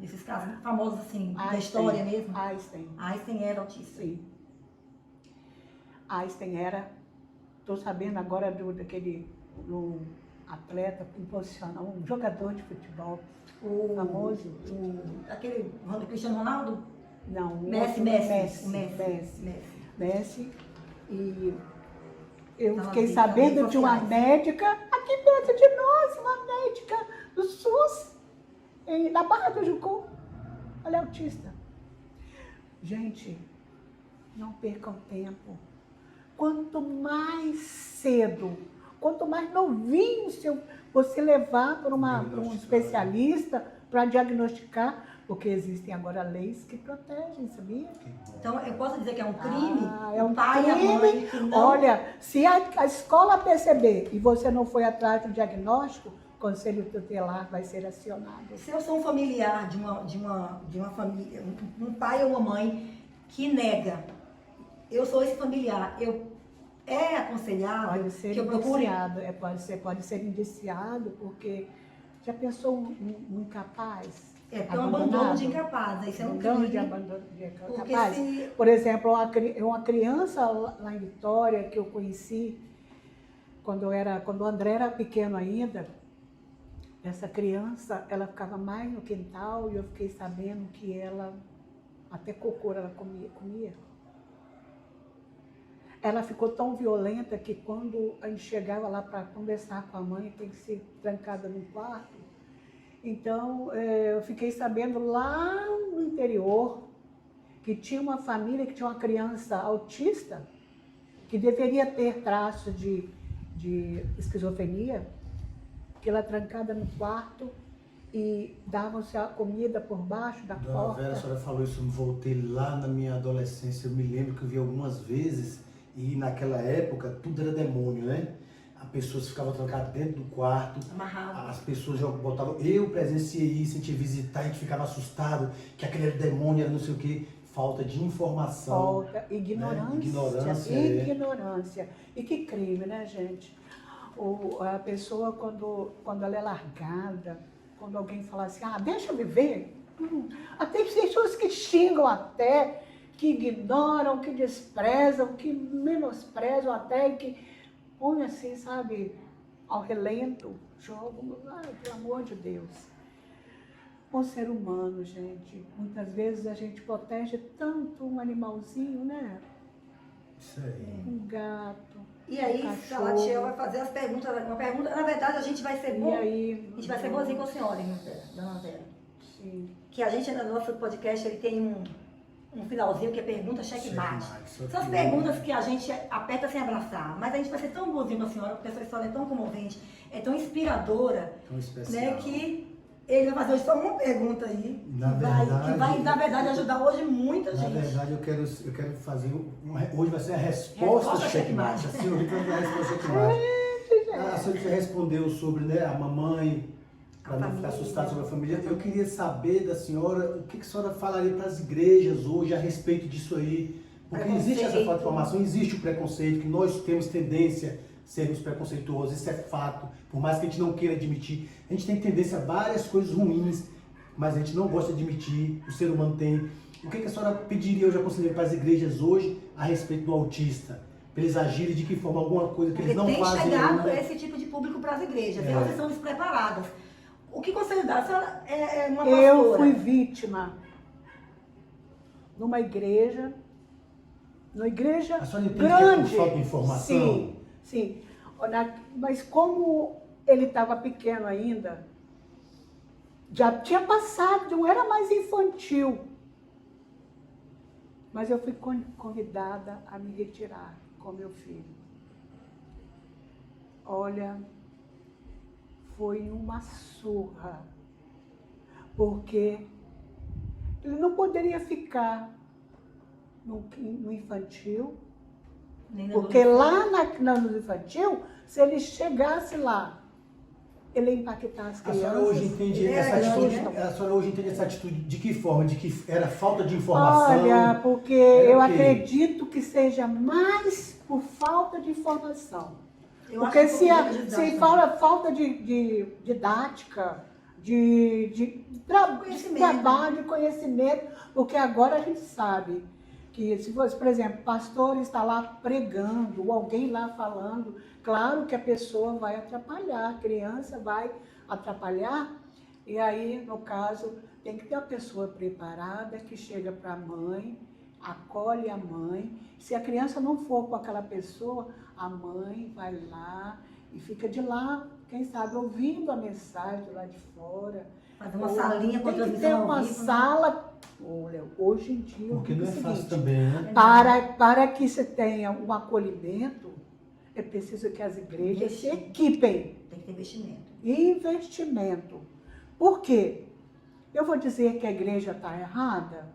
esses casos famosos assim, da história mesmo? Einstein era autista. Sim. Einstein era, estou sabendo agora daquele atleta, um jogador de futebol famoso. Aquele Cristiano Ronaldo? Não, Messi. E eu fiquei sabendo de uma médica, aqui dentro de nós, uma médica do SUS, na Barra do Jucu. Ela é autista. Gente, não percam tempo. Quanto mais cedo, quanto mais novinho você levar para um especialista para diagnosticar, porque existem agora leis que protegem, sabia? Então, eu posso dizer que é um crime? É um pai crime. E a mãe que não... Olha, se a escola perceber e você não foi atrás do diagnóstico, o conselho tutelar vai ser acionado. Se eu sou um familiar de uma família, um pai ou uma mãe que nega, eu sou esse familiar, é aconselhável que eu procure... Pode ser indiciado, porque já pensou um incapaz? É um abandono de incapaz, isso é um crime. De abandono de incapaz. Por exemplo, uma criança lá em Vitória, que eu conheci, quando o André era pequeno ainda, essa criança, ela ficava mais no quintal e eu fiquei sabendo que ela, até cocô ela comia. Ela ficou tão violenta que quando a gente chegava lá para conversar com a mãe, tem que ser trancada no quarto. Então, eu fiquei sabendo lá no interior que tinha uma família que tinha uma criança autista que deveria ter traço de esquizofrenia, que ela trancada no quarto e davam-se a comida por baixo da Dona Vera, a porta. senhora falou isso, eu voltei lá na minha adolescência, eu me lembro que eu vi algumas vezes, e naquela época tudo era demônio, né? As pessoas ficavam trancadas dentro do quarto, Amarrado. as pessoas já botavam, eu presenciei isso, a gente ia visitar, a gente ficava assustado, que aquele era demônio, era não sei o quê, falta de informação. Falta, ignorância, Ignorância, ignorância. E que crime, né, gente? A pessoa, quando ela é largada, quando alguém fala assim, deixa eu viver. Até pessoas que xingam até, que ignoram, que desprezam, que menosprezam até, e que põem assim, sabe, ao relento, jogam, pelo amor de Deus. O ser humano, gente, muitas vezes a gente protege tanto um animalzinho, né? Isso aí. Um gato, E aí, um Salatiel vai cachorro. fazer as perguntas. Uma pergunta, na verdade, a gente vai ser E bom. aí, A gente vai ser bonzinho com a senhora, irmã Vera, dona Vera. sim. Que a gente, no nosso podcast, ele tem um finalzinho que é pergunta checkmate. Só São as que- perguntas que a gente aperta sem abraçar. Mas a gente vai ser tão bonzinho com a senhora, porque essa história é tão comovente, é tão inspiradora, Tão especial. né, que ele vai fazer hoje só uma pergunta aí, que vai, na verdade, ajudar hoje muita Na gente. verdade, eu quero fazer hoje vai ser a resposta Resposta checkmate. checkmate. A senhorita vai dar a resposta checkmate. A senhorita respondeu sobre, né, a mamãe, para não ficar assustada sobre a família. Eu queria saber da senhora o que a senhora falaria para as igrejas hoje a respeito disso aí. Porque existe essa falta de informação, existe o preconceito, que nós temos tendência a sermos preconceituosos, isso é fato, por mais que a gente não queira admitir. A gente tem tendência a várias coisas ruins, mas a gente não gosta de admitir, o ser humano tem. O que a senhora pediria, eu já aconselhei para as igrejas hoje, a respeito do autista? Para eles agirem de que forma, alguma coisa que Porque eles não tem fazem chegado ainda. esse tipo de público para as igrejas, É. elas estão despreparadas. O que conselho dá? A senhora é uma pastora. Eu fui vítima numa igreja A senhora entende grande. que é por falta de informação? Sim, sim. Mas como ele estava pequeno ainda, já tinha passado, não era mais infantil. Mas eu fui convidada a me retirar com meu filho. Olha, foi uma surra, porque ele não poderia ficar no infantil, Nem na porque lá no infantil, se ele chegasse lá, ele ia impactar as A crianças. senhora hoje entende Ele essa era atitude, grande, a senhora hoje entende essa atitude de que forma? De que era falta de informação? Olha, porque Era eu o quê? acredito que seja mais por falta de informação. Eu Porque acho que se um pouco de didática. fala falta de didática, de Conhecimento. trabalho, de conhecimento, porque agora a gente sabe que se fosse, por exemplo, pastor está lá pregando, ou alguém lá falando, claro que a pessoa vai atrapalhar, a criança vai atrapalhar, e aí, no caso, tem que ter uma pessoa preparada que chega para a mãe, acolhe a mãe. Se a criança não for com aquela pessoa, a mãe vai lá e fica de lá, quem sabe, ouvindo a mensagem lá de fora. Fazer uma salinha com Tem que ter transmissão ao uma vivo, né? sala. Olha, hoje em dia, eu Porque digo não é o fácil seguinte, também, né? para que você tenha um acolhimento, é preciso que as igrejas se equipem. Tem que ter investimento. Investimento. Por quê? Eu vou dizer que a igreja está errada?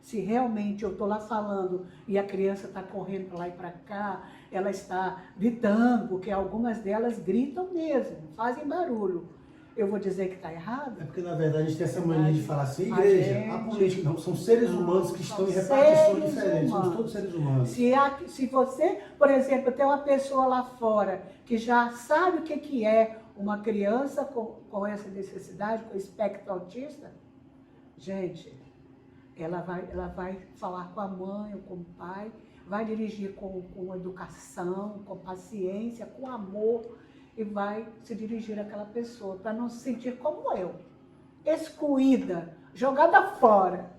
Se realmente eu estou lá falando e a criança está correndo para lá e para cá, ela está gritando, porque algumas delas gritam mesmo, fazem barulho. Eu vou dizer que está errado? É porque, na verdade, a gente tem essa mania de falar assim, A igreja, gente- a política, não, são seres humanos que estão em São repartições seres diferentes, somos humanos. todos seres humanos. Se você, por exemplo, tem uma pessoa lá fora que já sabe o que é uma criança com essa necessidade, com espectro autista, gente, ela vai falar com a mãe ou com o pai, vai dirigir com educação, com paciência, com amor, e vai se dirigir àquela pessoa, para não se sentir como eu, excluída, jogada fora.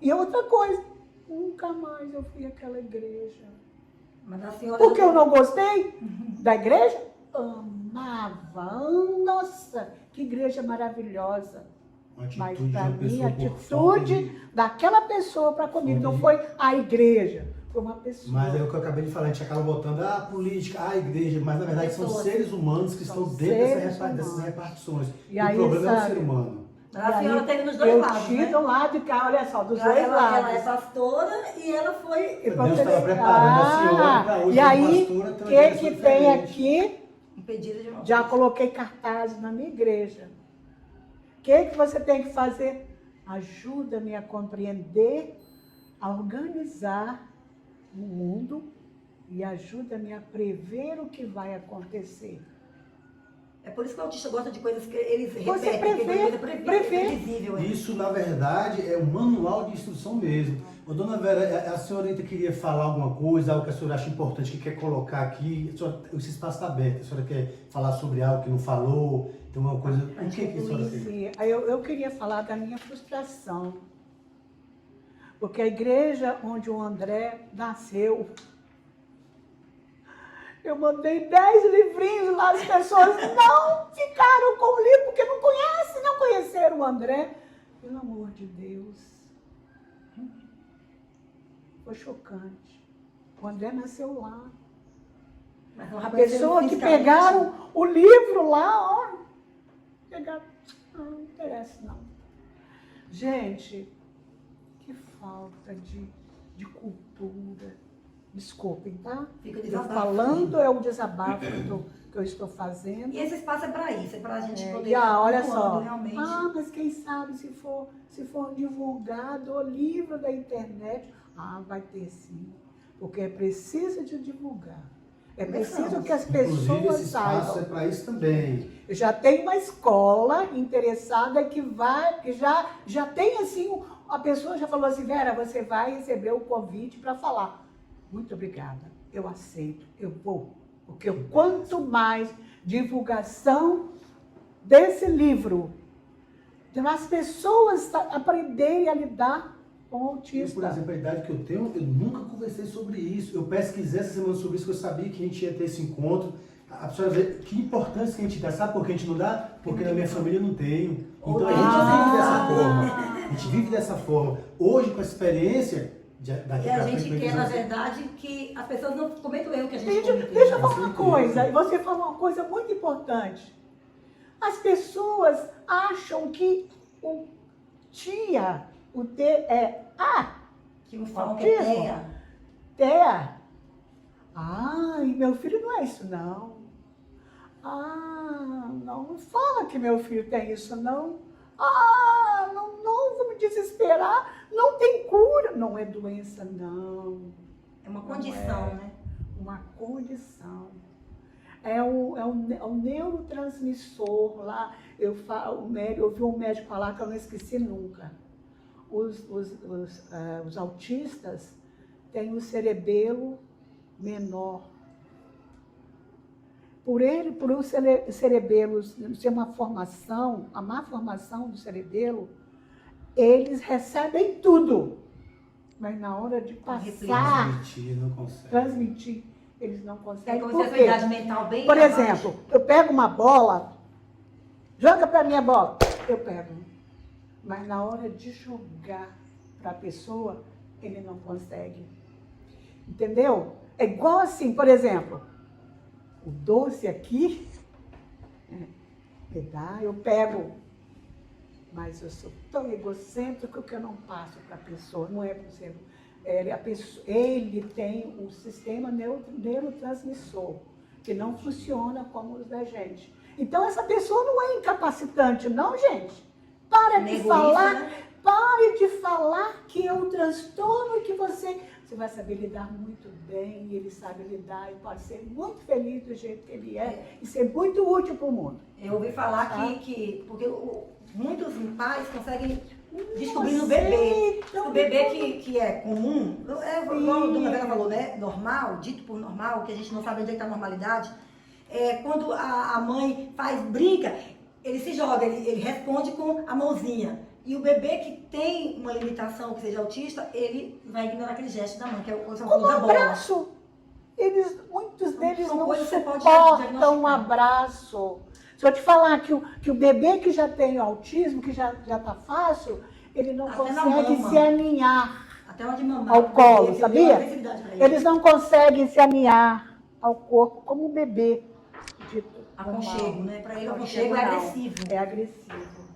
E outra coisa, nunca mais eu fui àquela igreja. Mas a senhora... Porque eu não gostei da igreja? Amava. Nossa, que igreja maravilhosa. Uma Mas atitude de para uma mim, pessoa a por falta atitude daquela pessoa para comigo, falta não de- foi a igreja. por uma pessoa. Mas é o que eu acabei de falar, a gente acaba botando a política, a igreja, mas na verdade são Pessoas. seres humanos que São estão dentro seres dessas humanos. repartições. E o aí, problema é o sabe, ser humano. Mas a senhora teve nos dois eu lados, tive né? do lado de cá, olha só, dos Ela, dois ela é lados. pastora e ela foi... E Deus você- estava preparando a senhora para hoje E aí, como pastora, ter o uma que direção que tem diferente. aqui? impedida de uma Já coloquei cartazes na minha igreja. O que você tem que fazer? Ajuda-me a compreender, a organizar o mundo e ajuda-me a prever o que vai acontecer. É por isso que o autista gosta de coisas que eles Você repetem, prevê, porque é prevê. previsível. Isso, na verdade, é um manual de instrução mesmo. Ô, dona Vera, a senhorita queria falar alguma coisa, algo que a senhora acha importante, que quer colocar aqui? Esse espaço está aberto. A senhora quer falar sobre algo que não falou? Tem uma coisa... O que a senhora tem? Sim, eu queria falar da minha frustração. Porque a igreja onde o André nasceu, eu mandei 10 livrinhos lá, as pessoas não ficaram com o livro, porque não conheceram o André. Pelo amor de Deus. Foi chocante. O André nasceu lá. Mas não A reconheceram pessoa que fisicamente. pegaram o livro lá, ó. Pegaram. Não interessa, não. Gente, que falta de cultura. Desculpem, tá? Fica Eu desabafo. falando é um desabafo que eu estou fazendo. E esse espaço é para isso, é para a gente poder E olha atuando só, realmente. mas quem sabe se for divulgado o livro da internet, vai ter sim, porque é preciso de divulgar. É preciso que as Inclusive, pessoas esse espaço saibam. é para isso também. Eu já tenho uma escola interessada que já tem assim, a pessoa já falou assim, Vera, você vai receber o convite para falar. Muito obrigada, eu aceito, eu vou. Porque quanto mais divulgação desse livro, as pessoas aprenderem a lidar com o Eu, autista. por exemplo, a idade que eu tenho, eu nunca conversei sobre isso. Eu pesquisei essa semana sobre isso, porque eu sabia que a gente ia ter esse encontro. A pessoa vê que importância que a gente dá. Sabe por que a gente não dá? Porque na minha família eu não tenho. Então a gente vive dessa forma. A gente vive dessa forma. Hoje, com a experiência, daqui E a pra gente frente, quer, na nós- verdade, que as pessoas não cometam o erro que a gente Deixa cometeu. eu falar uma coisa, você falou uma coisa muito importante. As pessoas acham que o tia, o T é Que uns falam que é Autismo. TEA. TEA. E meu filho não é isso, não. Não fala que meu filho tem isso, não. Não vou me desesperar. Não tem cura. Não é doença, não. É uma condição, né? Uma condição. É o neurotransmissor lá. Eu vi um médico falar que eu não esqueci nunca. Os autistas têm o cerebelo menor. Por o cerebelo ser uma formação, a má formação do cerebelo, eles recebem tudo. Mas na hora de passar, transmitir, eles não É conseguem. como Por se a quê? idade mental bem Por abaixo. exemplo, eu pego uma bola, joga para minha bola, eu pego. Mas na hora de jogar para a pessoa, ele não consegue. Entendeu? É igual assim, por exemplo, o doce aqui, eu pego, mas eu sou tão egocêntrico que eu não passo para a pessoa, não é possível. Ele tem um sistema neurotransmissor que não funciona como os da gente. Então, essa pessoa não é incapacitante, não, gente. Pare de falar que é um transtorno que você vai saber lidar muito bem, e ele sabe lidar e pode ser muito feliz do jeito que ele é e ser muito útil para o mundo. Eu ouvi falar porque muitos pais conseguem descobrir no bebê. O bebê que é comum, igual a dona Vera falou, né? Normal, dito por normal, que a gente não sabe onde é que está a normalidade. Quando a mãe brinca, ele se joga, ele responde com a mãozinha. E o bebê que tem uma limitação, que seja autista, ele vai ignorar aquele gesto da mãe, que é o que você falou Como da um bola. abraço. Muitos deles São não coisas que você pode suportam diagnosticar. um abraço. Se eu te falar que o bebê que já tem autismo, que já está fácil, ele não Até na consegue mama. se aninhar. Até onde mamar. ao colo, bebê, sabia? deu uma agressividade pra ele. Eles não conseguem se aninhar ao corpo como um bebê. Dito Aconchego, normal. né? Para ele, o aconchego é não, agressivo. É agressivo.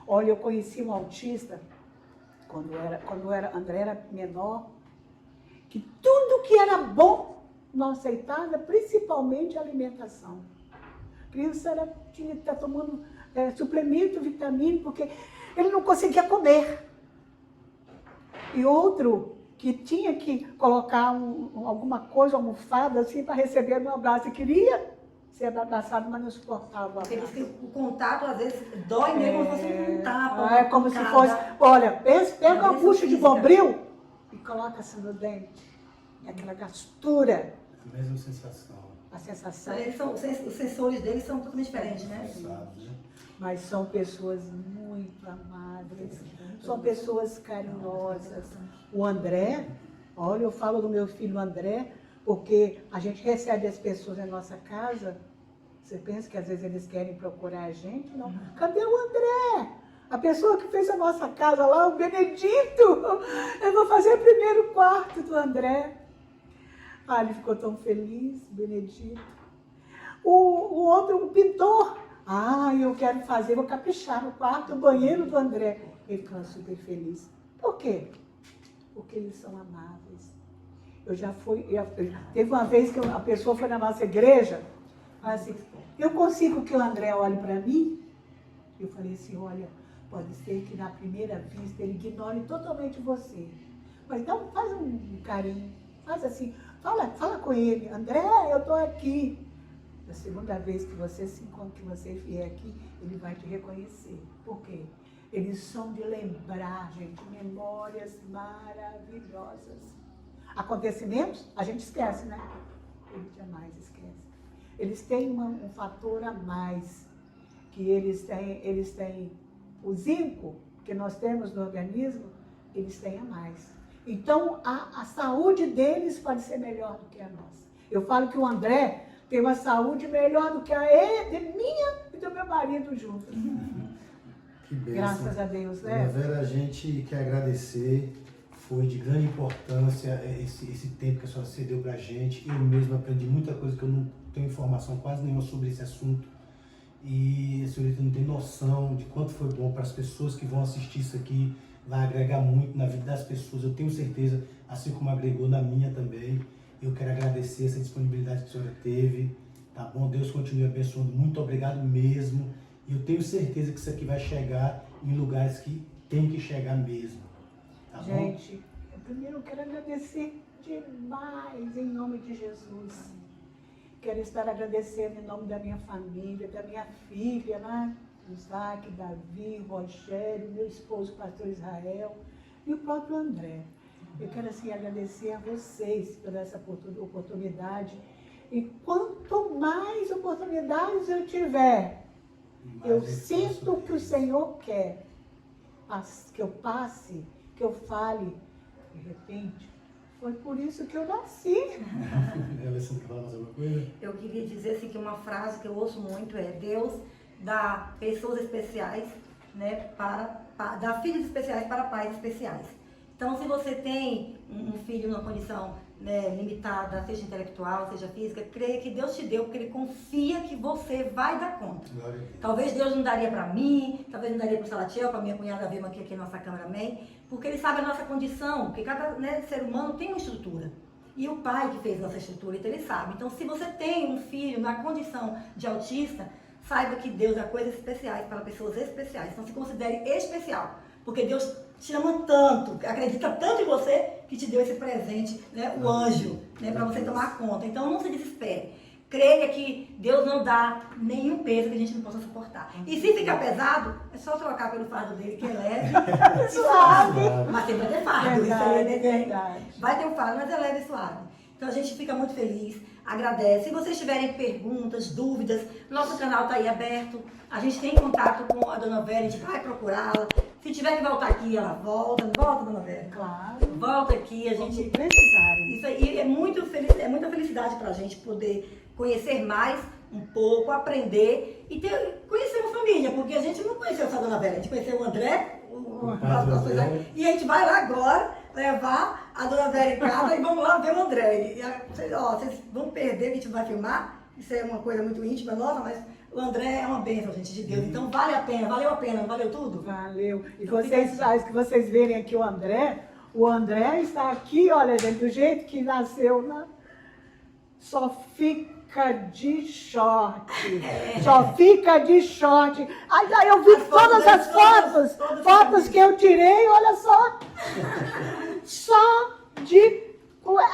Olha, eu conheci um autista, quando André era menor, que tudo que era bom não aceitava, principalmente a alimentação. A criança tinha que estar tomando suplemento, vitamina, porque ele não conseguia comer. E outro que tinha que colocar alguma coisa, almofada, assim, para receber um abraço. E queria ser abraçado, mas não suportava. O contato, às vezes, dói mesmo como se fosse um tapa. É como se fosse... Olha, pega uma bucha de física. bombril e coloca assim no dente. É aquela gastura. A mesma sensação. A sensação. Os sensores deles são totalmente diferentes, né? Sabe, né? Mas são pessoas muito amáveis, são pessoas carinhosas. O André, olha, eu falo do meu filho André, porque a gente recebe as pessoas na nossa casa. Você pensa que às vezes eles querem procurar a gente? Não. Cadê o André? A pessoa que fez a nossa casa lá, o Benedito. Eu vou fazer o primeiro quarto do André. Ah, ele ficou tão feliz, Benedito. O outro, o pintor. Ah, eu quero fazer, vou caprichar no quarto, o banheiro do André. Ele ficou super feliz. Por quê? Porque eles são amáveis. Teve uma vez que a pessoa foi na nossa igreja, assim, eu consigo que o André olhe para mim? Eu falei assim, olha, pode ser que na primeira vista ele ignore totalmente você. Mas então faz um carinho, faz assim, fala com ele, André, eu estou aqui. Da segunda vez que você se encontra, que você vier aqui, ele vai te reconhecer. Por quê? Eles são de lembrar, gente, memórias maravilhosas. Acontecimentos, a gente esquece, né? Ele jamais esquece. Eles têm um fator a mais, que eles têm o zinco que nós temos no organismo, eles têm a mais. Então, a saúde deles pode ser melhor do que a nossa. Eu falo que o André tem uma saúde melhor do que de minha e do meu marido juntos. Que bênção. Graças a Deus, né? Dona Vera, a gente quer agradecer. Foi de grande importância esse tempo que a senhora cedeu para a gente. Eu mesmo aprendi muita coisa que eu não tenho informação quase nenhuma sobre esse assunto. E a senhorita não tem noção de quanto foi bom para as pessoas que vão assistir isso aqui. Vai agregar muito na vida das pessoas. Eu tenho certeza, assim como agregou na minha também. Eu quero agradecer essa disponibilidade que a senhora teve, tá bom? Deus continue abençoando, muito obrigado mesmo. E eu tenho certeza que isso aqui vai chegar em lugares que tem que chegar mesmo, tá bom? Gente, primeiro eu quero agradecer demais em nome de Jesus. Quero estar agradecendo em nome da minha família, da minha filha, né? Isaac, Davi, Rogério, meu esposo, pastor Israel e o próprio André. Eu quero assim agradecer a vocês por essa oportunidade. E quanto mais oportunidades eu tiver, eu sinto que o Senhor quer que eu passe, que eu fale. De repente, foi por isso que eu nasci. Alessandra, quer falar mais alguma coisa? Eu queria dizer assim, que uma frase que eu ouço muito é: Deus dá pessoas especiais, né, dá filhos especiais para pais especiais. Então, se você tem um filho numa condição, né, limitada, seja intelectual, seja física, creia que Deus te deu, porque Ele confia que você vai dar conta. Talvez Deus não daria para mim, talvez não daria para o Salatiel, para minha cunhada Vilma, que aqui é nossa cameraman, porque Ele sabe a nossa condição, porque cada, né, ser humano tem uma estrutura. E o pai que fez nossa estrutura, então Ele sabe. Então, se você tem um filho na condição de autista, saiba que Deus dá coisas especiais para pessoas especiais. Então, se considere especial, porque Deus te ama tanto, acredita tanto em você, que te deu esse presente, né, o anjo, né, para você tomar conta. Então, não se desespere. Creia que Deus não dá nenhum peso que a gente não possa suportar. E se ficar pesado, é só trocar pelo fardo dele, que é leve e suave. Mas sempre vai ter fardo. Verdade. Vai ter um fardo, mas é leve e suave. Então, a gente fica muito feliz, agradece. Se vocês tiverem perguntas, dúvidas, nosso canal está aí aberto. A gente tem contato com a Dona Vera, a gente vai procurá-la. Se tiver que voltar aqui, ela volta. Volta, Dona Vera. Claro. Volta aqui, a gente... precisarem. Isso aí é muita felicidade para a gente poder conhecer mais um pouco, aprender e conhecer uma família, porque a gente não conheceu só a Dona Vera, a gente conheceu o André, e a gente vai lá agora levar a dona Vera em casa e vamos lá ver o André. Vocês vão perder, a gente não vai filmar, isso é uma coisa muito íntima nossa, mas o André é uma bênção, gente, de Deus. Então vale a pena, valeu a pena, não valeu tudo? Valeu. E vocês verem aqui o André está aqui, olha, gente, do jeito que nasceu, né? Só fica de short. Só fica de short. Aí eu vi todas as fotos que eu tirei, olha só. Só de...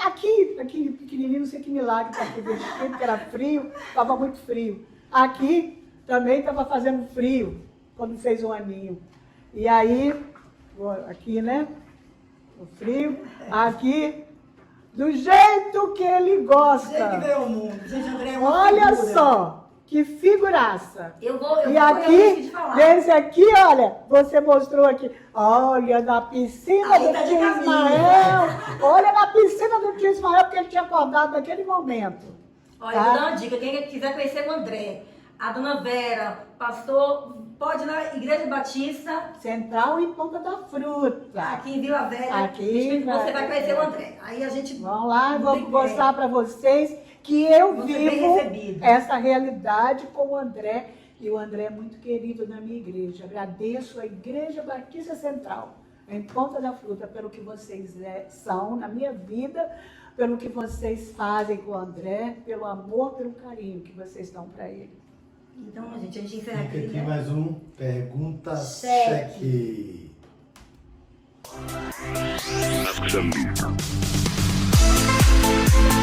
Aqui, pequenininho, não sei que milagre, tá aqui vestido, porque era frio, estava muito frio. Aqui também estava fazendo frio, quando fez um aninho. E aí, aqui, né? O frio. Aqui, do jeito que ele gosta. Do jeito que veio o mundo. Gente, André é uma Olha figura. só, que figuraça. Eu vou E correr o risco de aqui, falar. nesse aqui, olha, você mostrou aqui. Olha, na piscina Aí do tá de tio camisa. Ismael. Olha na piscina do tio Ismael, porque ele tinha acordado naquele momento. Olha, eu vou dar uma dica. Quem quiser conhecer o André, a dona Vera, pastor, pode ir na Igreja Batista, Central e Ponta da Fruta. aqui em Vila Velha. Aqui, você vai conhecer o André. Aí a gente... Vamos lá, vou Muito mostrar para vocês que eu Você bem vivo recebido. essa realidade com o André. E o André é muito querido na minha igreja. Agradeço a Igreja Batista Central, em Ponta da Fruta, pelo que vocês são na minha vida, pelo que vocês fazem com o André, pelo amor, pelo carinho que vocês dão para ele. Então, gente, a gente encerra Fica aqui, aqui né? mais um Pergunta Cheque. Cheque.